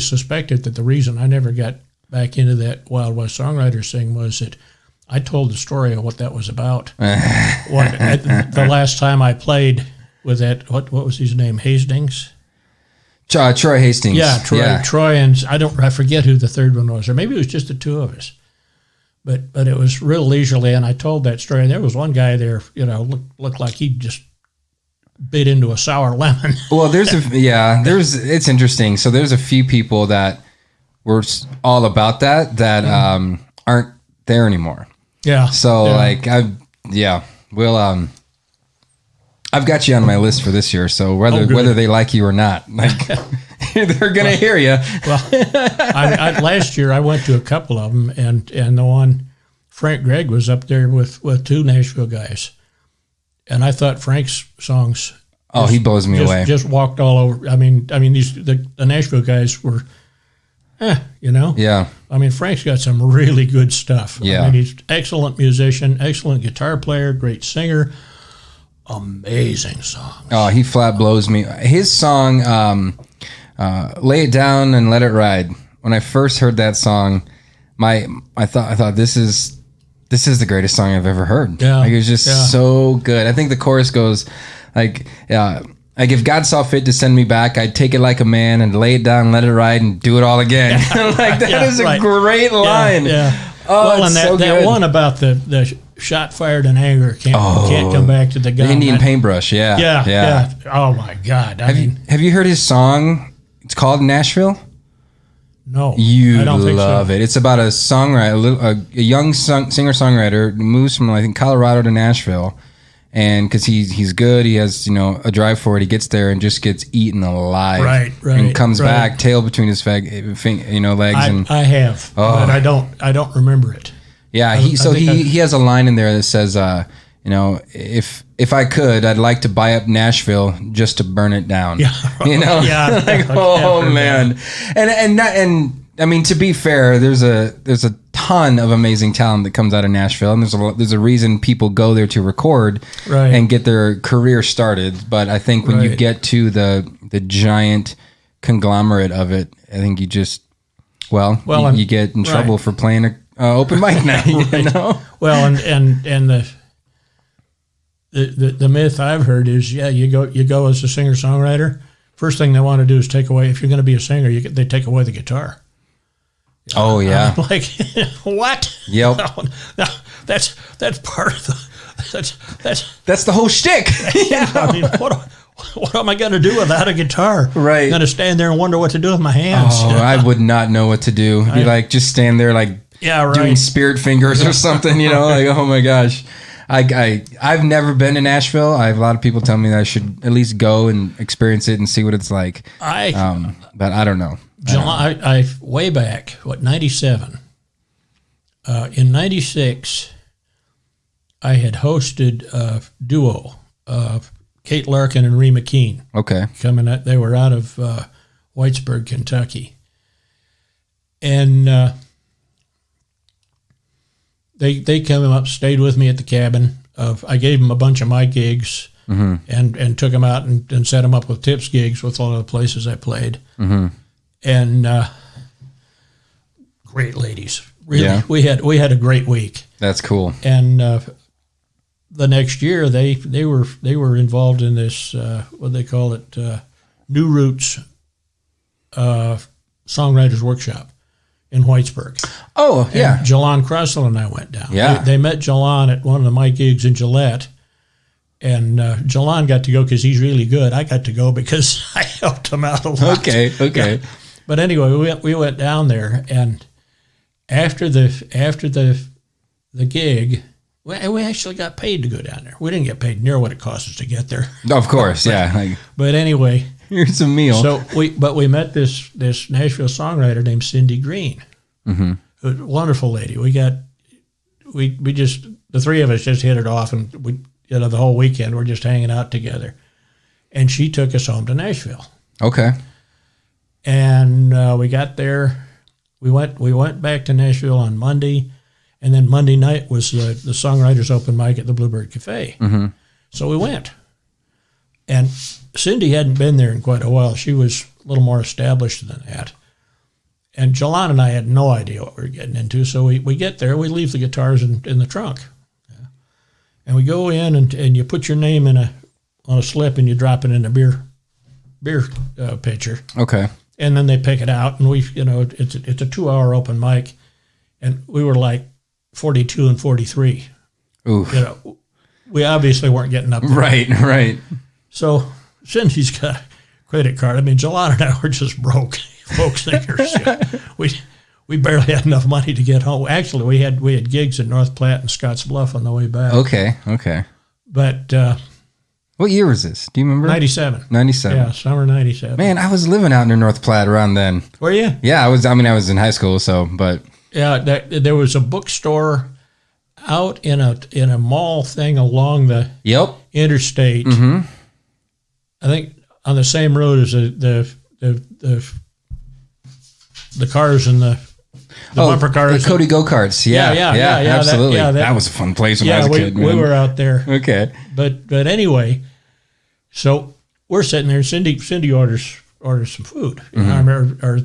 suspected that the reason I never got back into that Wild West songwriter thing was that I told the story of what that was about. The last time I played with that, what was his name? Hastings. Troy Hastings. Yeah, Troy, and I forget who the third one was, or maybe it was just the two of us. But it was real leisurely, and I told that story. And there was one guy there, looked like he just bit into a sour lemon. Well, it's interesting. So there's a few people that were all about that aren't there anymore. Yeah. So I've got you on my list for this year. So whether they like you or not, they're gonna hear you. Well, last year I went to a couple of them, and the one Frank Gregg was up there with two Nashville guys, and I thought Frank's songs. Oh, he blows me away. Just walked all over. I mean, the Nashville guys were, Yeah. I mean, Frank's got some really good stuff. Yeah. I mean, he's an excellent musician, excellent guitar player, great singer. Amazing songs. Oh, he flat blows me. His song, "Lay It Down and Let It Ride." When I first heard that song, I thought this is the greatest song I've ever heard. Yeah, it was just so good. I think the chorus goes like, if God saw fit to send me back, I'd take it like a man and lay it down, and let it ride, and do it all again. That is a great line. Yeah. Oh, well, and that one about the shot fired in anger can't come back to the gun. The Indian paintbrush, yeah. Yeah. Oh my God! Have you heard his song? It's called Nashville. No, You I don't think love so. it. It's about a songwriter, a young singer-songwriter who moves from, I think, Colorado to Nashville, and because he's good, he has a drive for it. He gets there and just gets eaten alive. Right. And comes back, tail between his legs, I have, but I don't remember it. Yeah, he has a line in there that says, if I could, I'd like to buy up Nashville just to burn it down. Yeah, Yeah, man. And I mean, to be fair, there's a ton of amazing talent that comes out of Nashville, and there's a reason people go there to record and get their career started. But I think when you get to the giant conglomerate of it, I think you just you get in trouble for playing a open mic night. Well, and the myth I've heard is, you go as a singer-songwriter. First thing they want to do is take away, if you're going to be a singer, they take away the guitar. Oh yeah. I'm like, what? Yep. No, that's part of that's the whole shtick. Yeah. I mean, what am I going to do without a guitar? Right. I'm going to stand there and wonder what to do with my hands. Oh, I would not know what to do. Be like, just stand there doing spirit fingers or something, like, oh my gosh. I've never been to Nashville. I have a lot of people tell me that I should at least go and experience it and see what it's like. But I don't know. I way back, 97. In 96, I had hosted a duo, Kate Larkin and Ree McKean. Okay. They were out of Whitesburg, Kentucky. And they came up, stayed with me at the cabin. I gave them a bunch of my gigs and took them out and set them up with tips gigs with all of the places I played. Mm-hmm. And great ladies. Really, we had a great week. That's cool. And the next year, they were involved in this what they call it, New Roots Songwriters Workshop in Whitesburg. Oh yeah, and Jalon Crossell and I went down. Yeah, they met Jalon at one of my gigs in Gillette, and Jalon got to go because he's really good. I got to go because I helped him out a lot. Okay. Yeah. But anyway, we went down there, and after the gig, we actually got paid to go down there. We didn't get paid near what it cost us to get there. Of course, yeah. But anyway, here's a meal. So we met this Nashville songwriter named Cindy Green, a wonderful lady. We just, the three of us just hit it off, and the whole weekend we're just hanging out together. And she took us home to Nashville. Okay. And we got there. We went back to Nashville on Monday, and then Monday night was the Songwriters Open Mic at the Bluebird Cafe. Mm-hmm. So we went. And Cindy hadn't been there in quite a while. She was a little more established than that. And Jalon and I had no idea what we were getting into. So we get there, we leave the guitars in the trunk. Yeah. And we go in, and you put your name on a slip, and you drop it in a beer pitcher. Okay. And then they pick it out, and it's a 2-hour open mic, and we were like 42 and 43. Ooh. We obviously weren't getting up there. Right. So Cindy's got a credit card. I mean, Jalon and I were just broke folk singers. We barely had enough money to get home. Actually, we had gigs in North Platte and Scotts Bluff on the way back. Okay. But what year was this? Do you remember? 97. 97. Yeah, summer 97. Man, I was living out near North Platte around then. Were you? Yeah, I was in high school, but yeah, there was a bookstore out in a mall thing along the interstate. Mm-hmm. I think on the same road as the cars and the bumper cars. The Cody go-karts. Yeah, absolutely. That was a fun place when I was a kid. We were out there. Okay. But anyway, so we're sitting there. Cindy orders some food. Mm-hmm. I remember,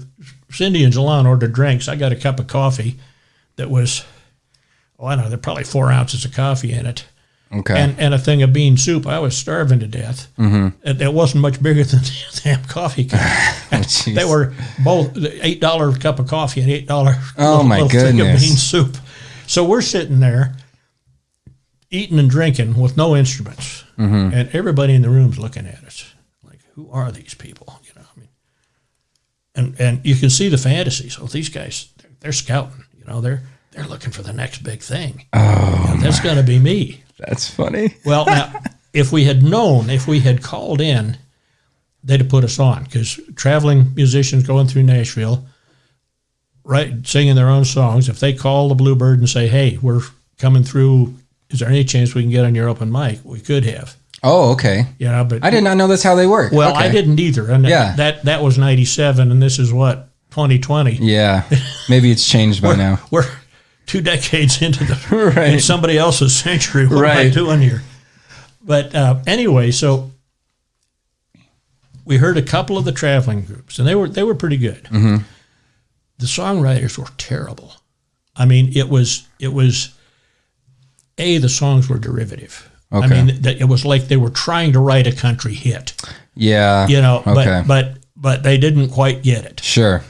Cindy and Jalon ordered drinks. I got a cup of coffee that was, I don't know, there were probably 4 ounces of coffee in it. Okay. And a thing of bean soup. I was starving to death. Mm-hmm. It wasn't much bigger than the damn coffee cup. They were both $8 cup of coffee and $8 my little thing of goodness. bean soup. So we're sitting there, eating and drinking with no instruments, and everybody in the room's looking at us like, who are these people? You know, I mean, and you can see the fantasies. Oh, these guys, they're scouting. You know, they're looking for the next big thing. Oh, you know, that's going to be me. That's funny. Well, now, if we had called in, they'd have put us on, because traveling musicians going through Nashville, right, singing their own songs, if they call the Bluebird and say, hey, we're coming through, is there any chance we can get on your open mic? We could have. Oh, okay. You know, but I did not know that's how they work. Well, okay. I didn't either. And that was 97, and this is what, 2020? Yeah. Maybe it's changed by now. We're 2 decades into right. in somebody else's century. What am I doing here? But anyway, so we heard a couple of the traveling groups, and they were pretty good. Mm-hmm. The songwriters were terrible. I mean, it was the songs were derivative. Okay. I mean, it was like they were trying to write a country hit. Yeah. You know, okay. but they didn't quite get it. Sure.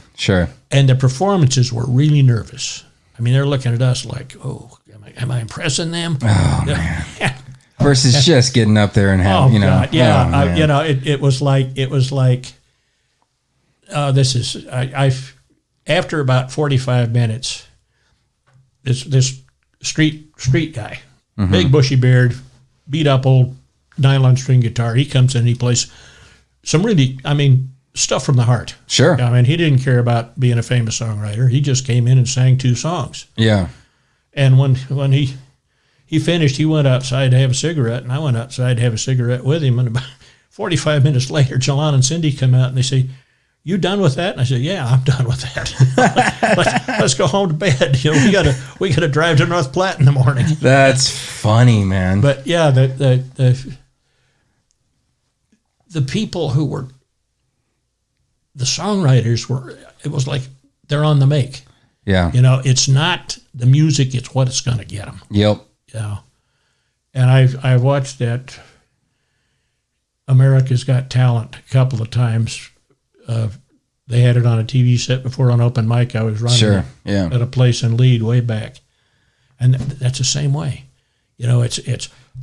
And the performances were really nervous. I mean, they're looking at us like, oh, am I impressing them? Oh, man. Versus just getting up there and having, you know. God, yeah. Oh, you know, it was like, this is, after about 45 minutes, this street guy, big bushy beard, beat up old nylon string guitar, he comes in and he plays some really, I mean, stuff from the heart. Sure. I mean, he didn't care about being a famous songwriter. He just came in and sang 2 songs. Yeah. And when he finished, he went outside to have a cigarette, and I went outside to have a cigarette with him. And about 45 minutes later, Jalon and Cindy come out, and they say, you done with that? And I said, yeah, I'm done with that. Let's go home to bed. You know, we gotta drive to North Platte in the morning. That's funny, man. But yeah, the people who were the songwriters were, it was like they're on the make. Yeah. You know, it's not the music, it's what it's going to get them. Yep. Yeah. And I've watched that America's Got Talent a couple of times. They had it on a TV set before on open mic. I was running at a place in Lead way back. And that's the same way. You know, it's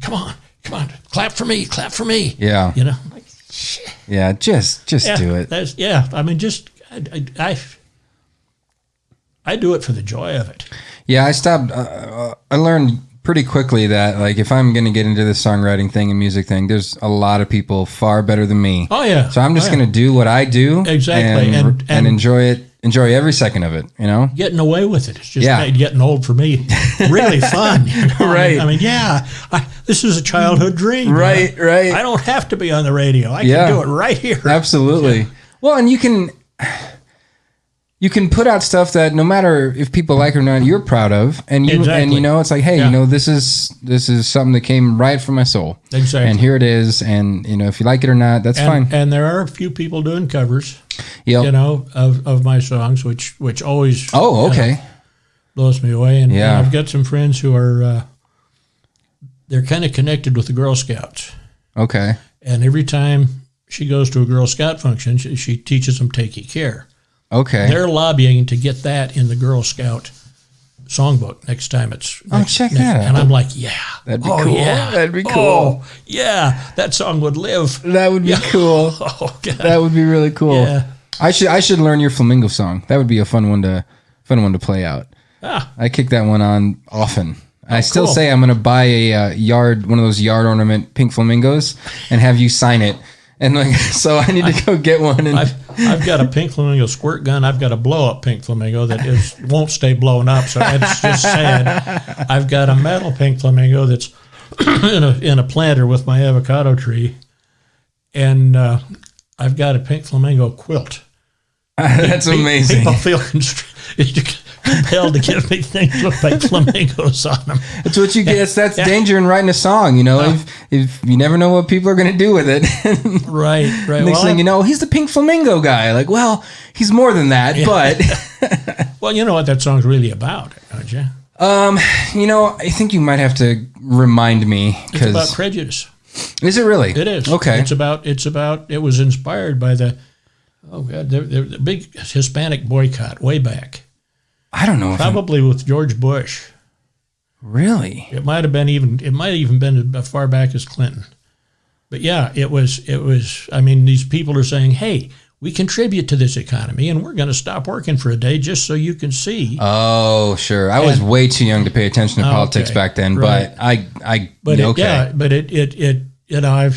come on, clap for me. Yeah. You know, like, shit. Yeah, just do it. I mean, just I do it for the joy of it. Yeah, I stopped. I learned pretty quickly that, like, if I'm going to get into this songwriting thing and music thing, there's a lot of people far better than me. Oh yeah. So I'm just going to do what I do exactly and enjoy it. Enjoy every second of it. You know, getting away with it. It's just getting old for me. Really fun. You know? Right. I mean, this is a childhood dream. Right. Right. I don't have to be on the radio. I can do it right here. Absolutely. Yeah. Well, and you can put out stuff that no matter if people like it or not, you're proud of, and you know, it's like, hey, you know, this is something that came right from my soul. Exactly. And here it is, and you know, if you like it or not, that's fine. And there are a few people doing covers. Yep. You know, of my songs, which always blows me away. And I've got some friends who are they're kind of connected with the Girl Scouts. Okay. And every time she goes to a Girl Scout function, she teaches them Take Care. Okay. They're lobbying to get that in the Girl Scout songbook next time it's. Check that out. And I'm like, that'd be cool. Yeah. That'd be cool. Oh, yeah, that song would live. That would be cool. Oh, God. That would be really cool. Yeah. I should learn your flamingo song. That would be a fun one to play out. I kick that one on often. I still say I'm going to buy one of those yard ornament pink flamingos, and have you sign it. And like, so I need to go get one. And I've got a pink flamingo squirt gun. I've got a blow up pink flamingo that won't stay blown up. So it's just sad. I've got a metal pink flamingo that's in a planter with my avocado tree, and I've got a pink flamingo quilt. That's amazing. People feel compelled to give me things with pink flamingos on them. That's what you get. That's danger in writing a song. You know, if you never know what people are going to do with it. Right. Next thing you know, he's the pink flamingo guy. Like, well, he's more than that, but. Well, you know what that song's really about, don't you? You know, I think you might have to remind me. It's about prejudice. Is it really? It is. Okay. It's about. It was inspired by the big Hispanic boycott way back. I don't know. Probably with George Bush. Really? It might have even been as far back as Clinton. But yeah, it was, I mean, these people are saying, hey, we contribute to this economy and we're going to stop working for a day just so you can see. Oh, sure. I was way too young to pay attention to politics back then, right. but you know,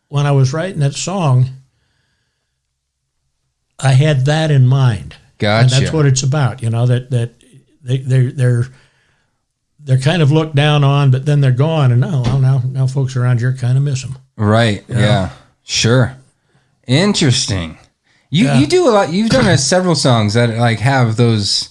when I was writing that song, I had that in mind. Gotcha. And that's what it's about, you know, that they're kind of looked down on, but then they're gone, and now folks around here kind of miss them. Right. You know? Yeah. Sure. Interesting. You do a lot. You've done several songs that like have those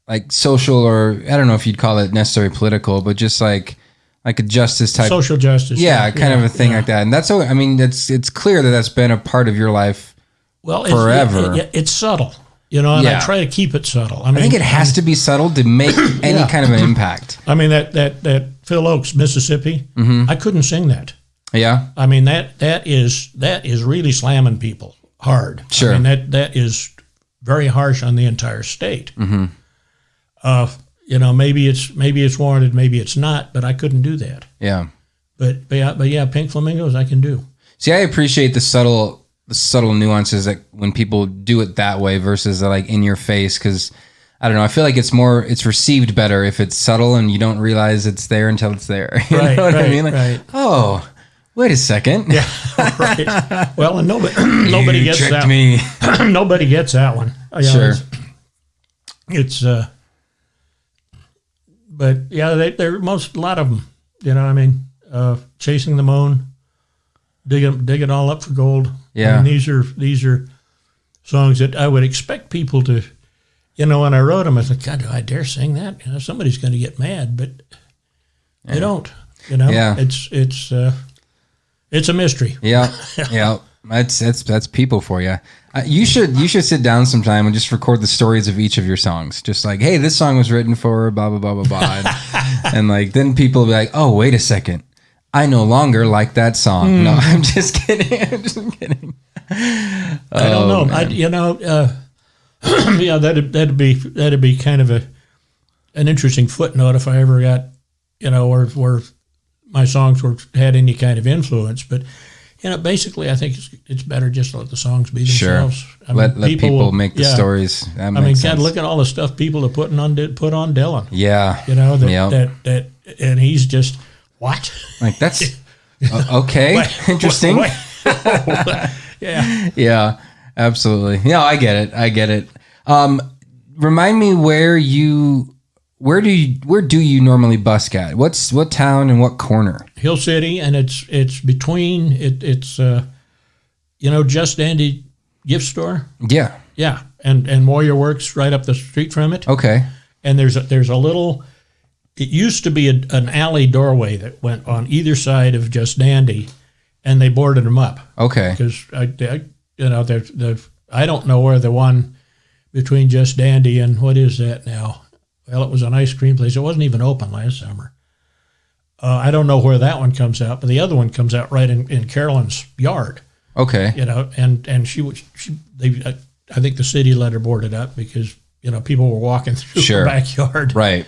like social, or I don't know if you'd call it necessarily political, but just like a justice type, social justice. Yeah, kind of a thing like that. And that's, I mean, it's clear that that's been a part of your life. Well, forever. It's subtle, you know, and I try to keep it subtle. I think it has to be subtle to make any kind of an impact. I mean, that Phil Oakes, Mississippi, I couldn't sing that. Yeah. I mean, that is really slamming people hard. Sure. I mean, that is very harsh on the entire state. Mm-hmm. You know, maybe it's warranted, maybe it's not, but I couldn't do that. Yeah. But yeah, Pink Flamingos I can do. See, I appreciate the subtle nuances that when people do it that way versus like in your face, because I don't know, I feel like it's received better if it's subtle and you don't realize it's there until it's there. You know what I mean? Like, oh, wait a second. Yeah, right. Well, and nobody gets that. Me. Nobody gets that one. You know, sure. It's but yeah, a lot of them. You know, what I mean, Chasing the Moon, dig it all up for gold. Yeah, I mean, these are songs that I would expect people to, you know, when I wrote them, I thought, God, do I dare sing that? You know, somebody's going to get mad, but they don't. You know, it's a mystery. Yeah, yeah. That's people for you. You should sit down sometime and just record the stories of each of your songs. Just like, hey, this song was written for blah blah blah blah blah, and like then people will be like, oh, wait a second. I no longer like that song. No, I'm just kidding. I'm just kidding. I don't know. Yeah, that'd be kind of an interesting footnote if I ever got, you know, where my songs had any kind of influence. But you know, basically, I think it's better just to let the songs be themselves. Sure. I mean, let people make the stories. That makes sense. God, look at all the stuff people have put on Dylan. Yeah, you know that and he's just. What? Like, that's okay. Interesting. Yeah. Yeah, absolutely. Yeah, I get it. Remind me where do you normally busk at? What town and what corner? Hill City, and it's between it's you know, Just Dandy gift store. Yeah. Yeah. And Warrior Works right up the street from it. Okay. And there's a little. It used to be an alley doorway that went on either side of Just Dandy, and they boarded them up. Okay. Because I don't know where the one between Just Dandy and what is that now? Well, it was an ice cream place. It wasn't even open last summer. I don't know where that one comes out, but the other one comes out right in Carolyn's yard. Okay. You know, and I think the city let her board it up because, you know, people were walking through her backyard. Right.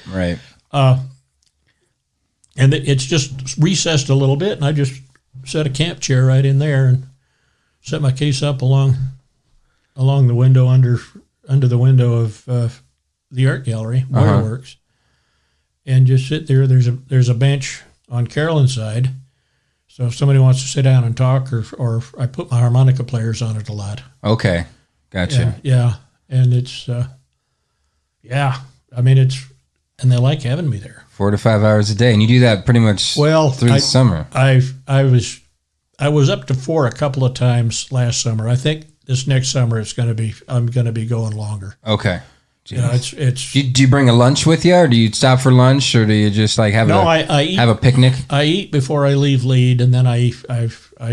And it's just recessed a little bit, and I just set a camp chair right in there and set my case up along the window under the window of the art gallery, Waterworks, and just sit there. There's a bench on Carolyn's side, so if somebody wants to sit down and talk, or I put my harmonica players on it a lot. Okay, gotcha. Yeah, and it's I mean and they like having me there. 4 to 5 hours a day, and you do that pretty much through the summer. I was up to 4 a couple of times last summer. I think this next summer I'm going to be going longer. Okay. Jeez. You know, it's. Do you bring a lunch with you, or do you stop for lunch, or do you just like have have a picnic? I eat before I leave Lead, and then I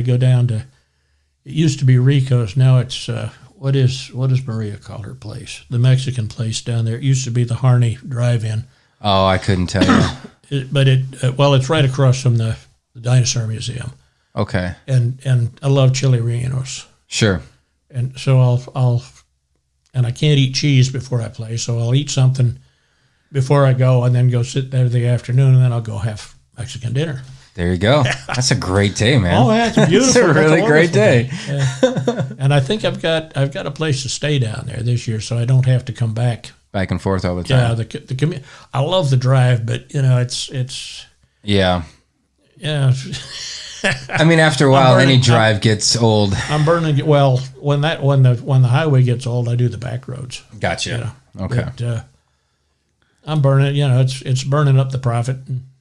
go down to. It used to be Rico's. Now it's what does Maria call her place? The Mexican place down there. It used to be the Harney Drive-In. Oh, I couldn't tell you. But it's right across from the Dinosaur Museum. Okay. And I love chili rellenos. Sure. And so I'll and I can't eat cheese before I play, so I'll eat something before I go, and then go sit there the afternoon, and then I'll go have Mexican dinner. There you go. That's a great day, man. Oh, that's a beautiful. That's a really great day. Yeah. And I think I've got a place to stay down there this year, so I don't have to come back and forth all the time. Yeah, the commute. I love the drive, but it's yeah. Yeah. I mean, after a while, any drive gets old. I'm burning. Well, when the highway gets old, I do the back roads. Gotcha. You know, okay. But, I'm burning. You know, it's burning up the profit.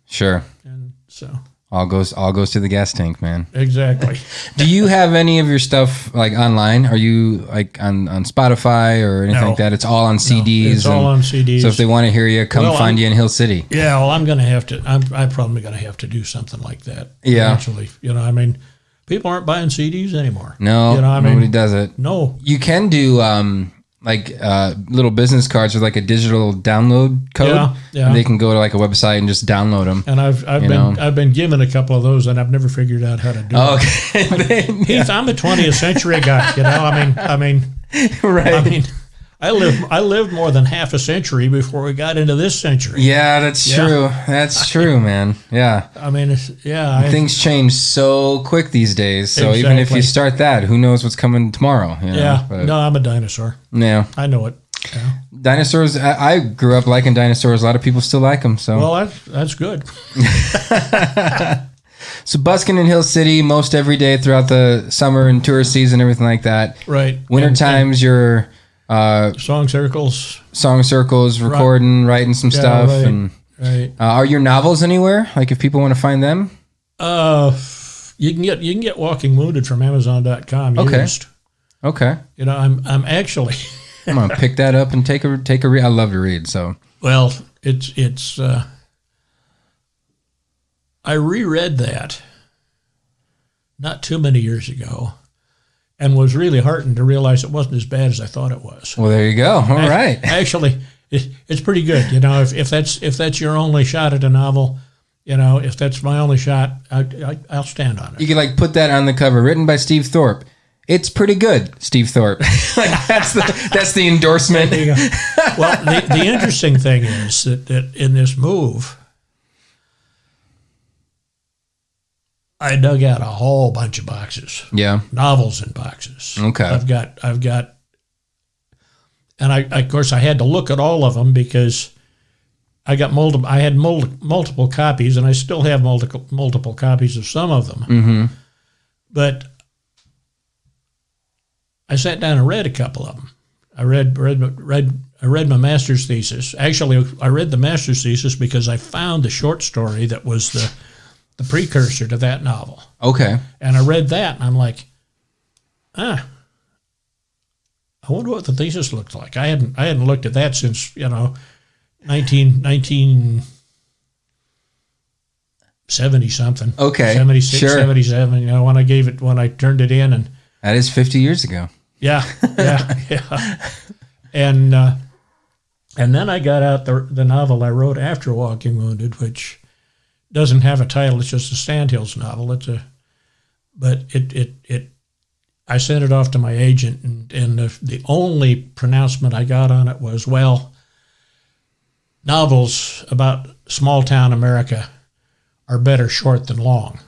Sure. And so. All goes to the gas tank, man. Exactly. Do you have any of your stuff like online? Are you like on Spotify or anything like that? It's all on CDs. It's all on CDs. So if they want to hear you, find you in Hill City. Yeah, well, I'm gonna have to. I'm probably gonna have to do something like that. Yeah. Actually, you know, I mean, people aren't buying CDs anymore. No, you know, nobody does it. No. You can do little business cards with like a digital download code. Yeah. And they can go to like a website and just download them. And I've been given a couple of those, and I've never figured out how to do it. Okay. Heath, I'm a 20th century guy. You know, I mean, right. I mean, I lived more than half a century before we got into this century. Yeah, that's true. That's true, man. Yeah. I mean, things change so quick these days. So even if you start that, who knows what's coming tomorrow? You know? Yeah. No, I'm a dinosaur. Yeah. I know it. Yeah. Dinosaurs. I grew up liking dinosaurs. A lot of people still like them. So. Well, that's good. So Busking in Hill City most every day throughout the summer and tourist season, everything like that. Right. Winter times, you're song circles, recording, writing some stuff, right, and right. Are your novels anywhere? Like if people want to find them, you can get Walking Wounded from Amazon.com. Okay. Used. Okay. You know, I'm actually. I'm gonna pick that up and take a read. I love to read, so. Well, it's. I reread that not too many years ago, and was really heartened to realize it wasn't as bad as I thought it was. Well, there you go. All right. Actually, it's pretty good. You know, if that's your only shot at a novel, you know, if that's my only shot, I'll stand on it. You could like put that on the cover, written by Steve Thorpe. It's pretty good, Steve Thorpe. Like that's the endorsement. There you go. Well, the interesting thing is that in this move, I dug out a whole bunch of boxes. Yeah. Novels in boxes. Okay. I've got, and of course I had to look at all of them because I had multiple copies, and I still have multiple copies of some of them. Mm-hmm. But I sat down and read a couple of them. I read my master's thesis. Actually, I read the master's thesis because I found the short story that was the precursor to that novel. Okay. And I read that, and I'm like, I wonder what the thesis looked like. I hadn't looked at that since, 1970 something. Okay. 76, sure. 77, when I turned it in, and that is 50 years ago. Yeah. And then I got out the novel I wrote after Walking Wounded, which doesn't have a title. It's just a Sandhills novel. I sent it off to my agent, and the only pronouncement I got on it was, well, novels about small town America are better short than long.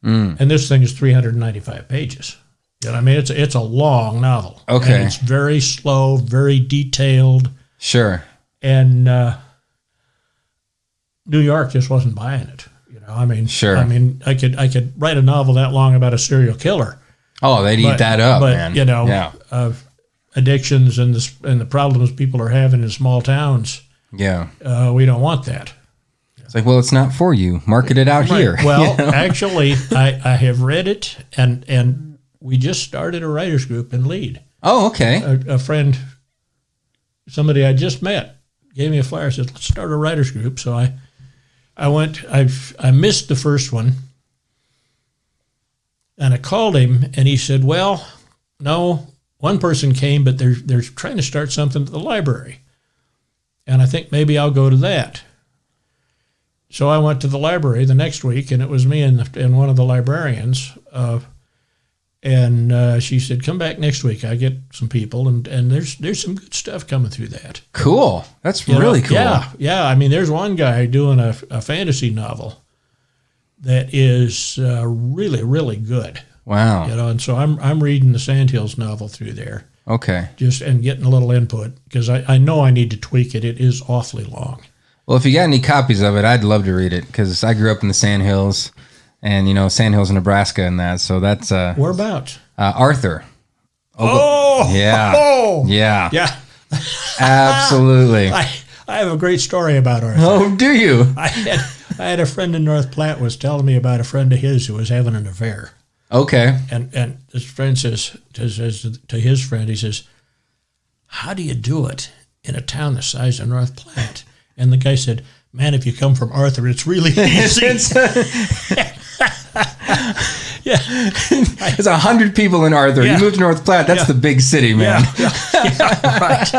And this thing is 395 pages. You know, I mean, it's a long novel. Okay. And it's very slow, very detailed. Sure. And New York just wasn't buying it. Sure. I mean, I could write a novel that long about a serial killer. Oh, they'd eat that up, man. Addictions and the problems people are having in small towns. Yeah. We don't want that. It's like, well, it's not for you. Market it out here. Well, actually, I have read it, and we just started a writers group in Lead. Oh, okay. A friend, somebody I just met, gave me a flyer, said, let's start a writers group. So I went, I missed the first one, and I called him, and he said, well, no, one person came, but they're trying to start something at the library. And I think maybe I'll go to that. So I went to the library the next week, and it was me and one of the librarians. And she said, come back next week. I get some people, and there's some good stuff coming through that. Cool. That's really cool. Yeah. I mean, there's one guy doing a fantasy novel that is really, really good. Wow. And so I'm reading the Sandhills novel through there. Okay. And getting a little input because I know I need to tweak it. It is awfully long. Well, if you got any copies of it, I'd love to read it because I grew up in the Sandhills. And, Sandhills, Nebraska and that. So that's... Whereabouts? Arthur. Yeah. Yeah. Yeah. Absolutely. I have a great story about Arthur. Oh, do you? I had a friend in North Platte was telling me about a friend of his who was having an affair. Okay. And his friend says to his friend, he says, how do you do it in a town the size of North Platte? And the guy said, man, if you come from Arthur, it's really easy. Yeah. There's 100 people in Arthur. Yeah. You moved to North Platte. That's the big city, man. Yeah, right.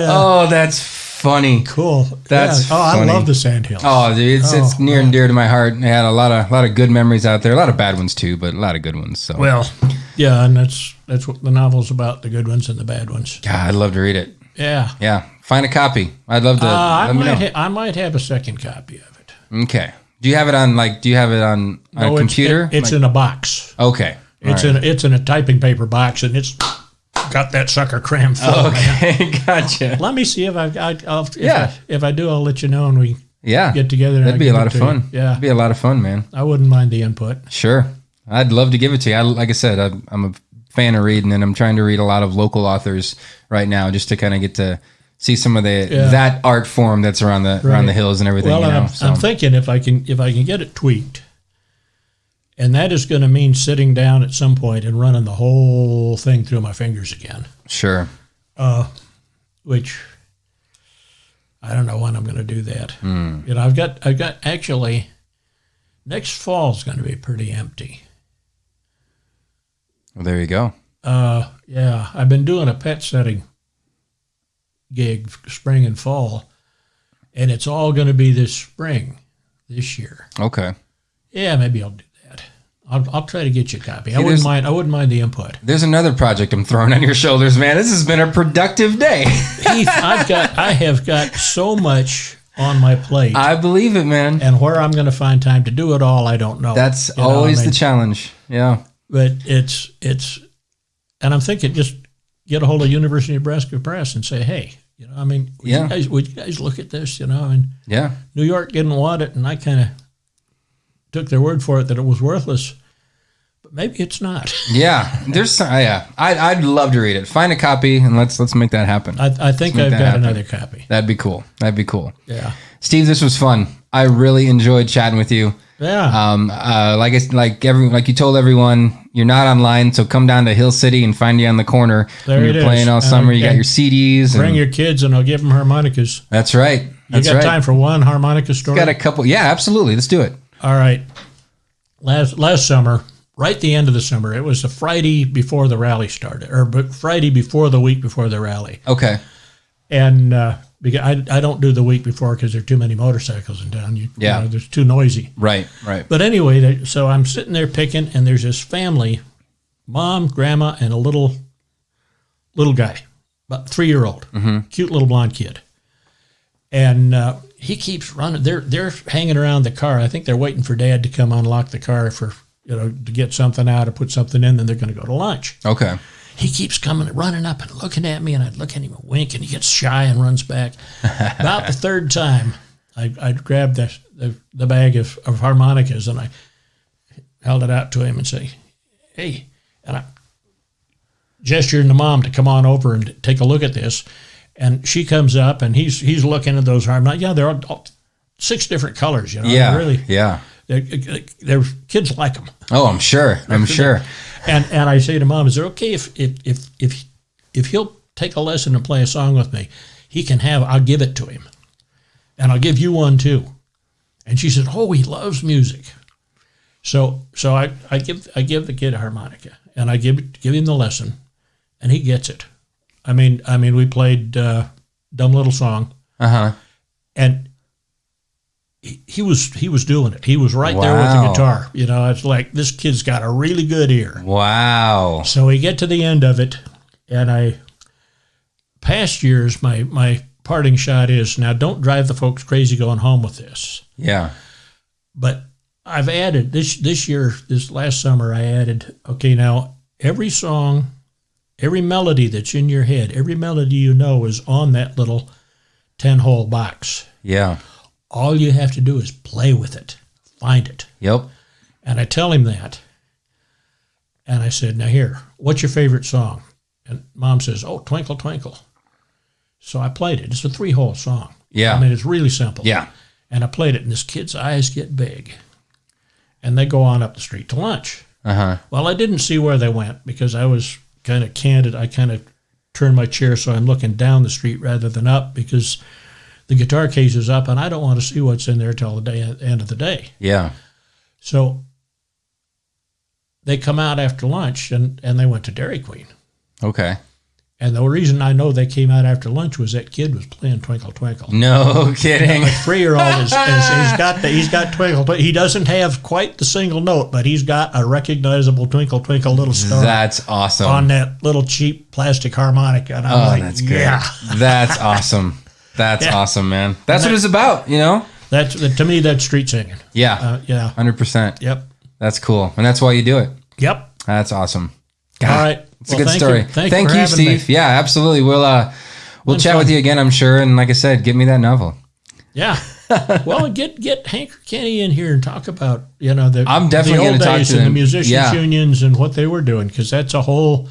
Oh, that's funny. Cool. That's funny. I love the Sandhills. Oh, dude, it's near and dear to my heart. I had a lot of good memories out there. A lot of bad ones too, but a lot of good ones. So. Well, yeah, and that's what the novel's about, the good ones and the bad ones. God, I'd love to read it. Yeah. Yeah. Find a copy. I'd love to. I might have a second copy of it. Okay. Do you have it on a computer? It's in a box. Okay. It's in a typing paper box, and it's got that sucker crammed full. Okay, gotcha. Let me see if if I do, I'll let you know, and we get together. That'd be a lot of fun. Yeah, it'd be a lot of fun, man. I wouldn't mind the input. Sure, I'd love to give it to you. Like I said, I'm a fan of reading, and I'm trying to read a lot of local authors right now, just to kind of get to see some of that art form that's around the hills and everything. Well, I'm thinking if I can get it tweaked, and that is going to mean sitting down at some point and running the whole thing through my fingers again. Sure. Which I don't know when I'm going to do that. I've got actually next fall is going to be pretty empty. Well, there you go. Yeah, I've been doing a pet setting gig spring and fall, and it's all going to be this year. Okay. Yeah, maybe I'll do that. I'll try to get you a copy. I wouldn't mind the input. There's another project I'm throwing on your shoulders, man. This has been a productive day. Heath, I have got so much on my plate. I believe it, man. And where I'm going to find time to do it all, I don't know. That's always the challenge. Yeah. But it's, and I'm thinking just get a hold of University of Nebraska Press and say, hey, would you guys look at this, New York didn't want it, and I kind of took their word for it that it was worthless. But maybe it's not. Yeah, there's some, I'd love to read it. Find a copy and let's make that happen. I think I've got another copy. That'd be cool. Yeah, Steve, this was fun. I really enjoyed chatting with you. Yeah. Like you told everyone, you're not online, so come down to Hill City and find you on the corner. There you're playing all summer. You got your CDs. Bring your kids, and I'll give them harmonicas. That's right. You got time for one harmonica story? Got a couple. Yeah, absolutely. Let's do it. All right. Last summer, right at the end of the summer, it was the Friday before the rally started, or Friday before the week before the rally. Okay. And because I don't do the week before because there are too many motorcycles in town. There's too noisy. Right. But anyway, so I'm sitting there picking, and there's this family, mom, grandma, and a little guy, about 3-year-old, cute little blonde kid. And he keeps running. They're hanging around the car. I think they're waiting for Dad to come unlock the car to get something out or put something in. Then they're going to go to lunch. Okay. He keeps running up and looking at me, and I'd look at him and wink, and he gets shy and runs back. About the third time, I grabbed the bag of harmonicas, and I held it out to him and say, hey, and I gestured to Mom to come on over and take a look at this. And she comes up, and he's looking at those harmonicas. Yeah, they're all 6 different colors, Yeah, really. Yeah. They're kids like them. Oh, I'm sure. And I say to Mom, is it okay if he'll take a lesson and play a song with me? I'll give it to him, and I'll give you one too. And she said, oh, he loves music. So I give the kid a harmonica, and I give him the lesson, and he gets it. I mean, we played Dumb Little Song, and he was doing it. He was right there with the guitar. You know, it's like, this kid's got a really good ear. Wow. So we get to the end of it, and past years, my parting shot is, now don't drive the folks crazy going home with this. Yeah. But I've added, this year, this last summer, I added, okay, now every song, every melody that's in your head, every melody you know is on that little 10-hole box. Yeah. All you have to do is play with it, find it. Yep. And I tell him that. And I said, now here, what's your favorite song? And Mom says, oh, Twinkle, Twinkle. So I played it. It's a 3-hole song. Yeah. I mean, it's really simple. Yeah. And I played it, and this kid's eyes get big. And they go on up the street to lunch. Uh-huh. Well, I didn't see where they went because I was kind of candid. I kind of turned my chair so I'm looking down the street rather than up, because the guitar case is up, and I don't want to see what's in there till the end of the day. Yeah. So they come out after lunch, and they went to Dairy Queen. Okay. And the reason I know they came out after lunch was that kid was playing Twinkle Twinkle. No kidding. My 3-year-old he's got Twinkle Twinkle. He doesn't have quite the single note, but he's got a recognizable Twinkle Twinkle Little Star. That's awesome. On that little cheap plastic harmonica. And I'm like, that's great. Yeah. That's awesome. That's awesome, man. That's what it's about, you know? That's, to me, that's street singing. Yeah. Yeah. 100%. Yep. That's cool. And that's why you do it. Yep. That's awesome. God, all right. It's a good story. Thank you, Steve. Me. Yeah, absolutely. We'll chat with you again, I'm sure. And like I said, give me that novel. Yeah. Well, get Hank or Kenny in here and talk about, you know, I'm definitely the old talk days to and them. the musicians unions and what they were doing, because that's a whole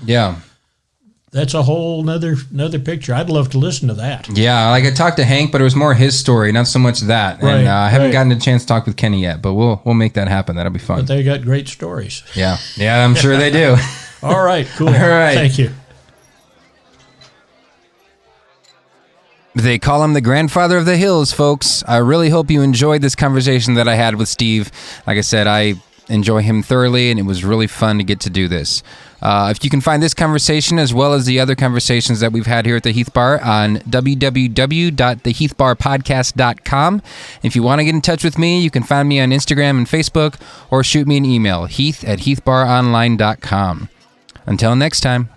another picture. I'd love to listen to that. Yeah, like I talked to Hank, but it was more his story, not so much that. Right, and I haven't gotten a chance to talk with Kenny yet, but we'll make that happen. That'll be fun. But they got great stories. Yeah, I'm sure they do. All right, cool. All right. Thank you. They call him the grandfather of the hills, folks. I really hope you enjoyed this conversation that I had with Steve. Like I said, I enjoy him thoroughly, and it was really fun to get to do this. If you can find this conversation as well as the other conversations that we've had here at the Heath Bar on www.theheathbarpodcast.com. If you want to get in touch with me, you can find me on Instagram and Facebook, or shoot me an email, heath@heathbaronline.com. Until next time.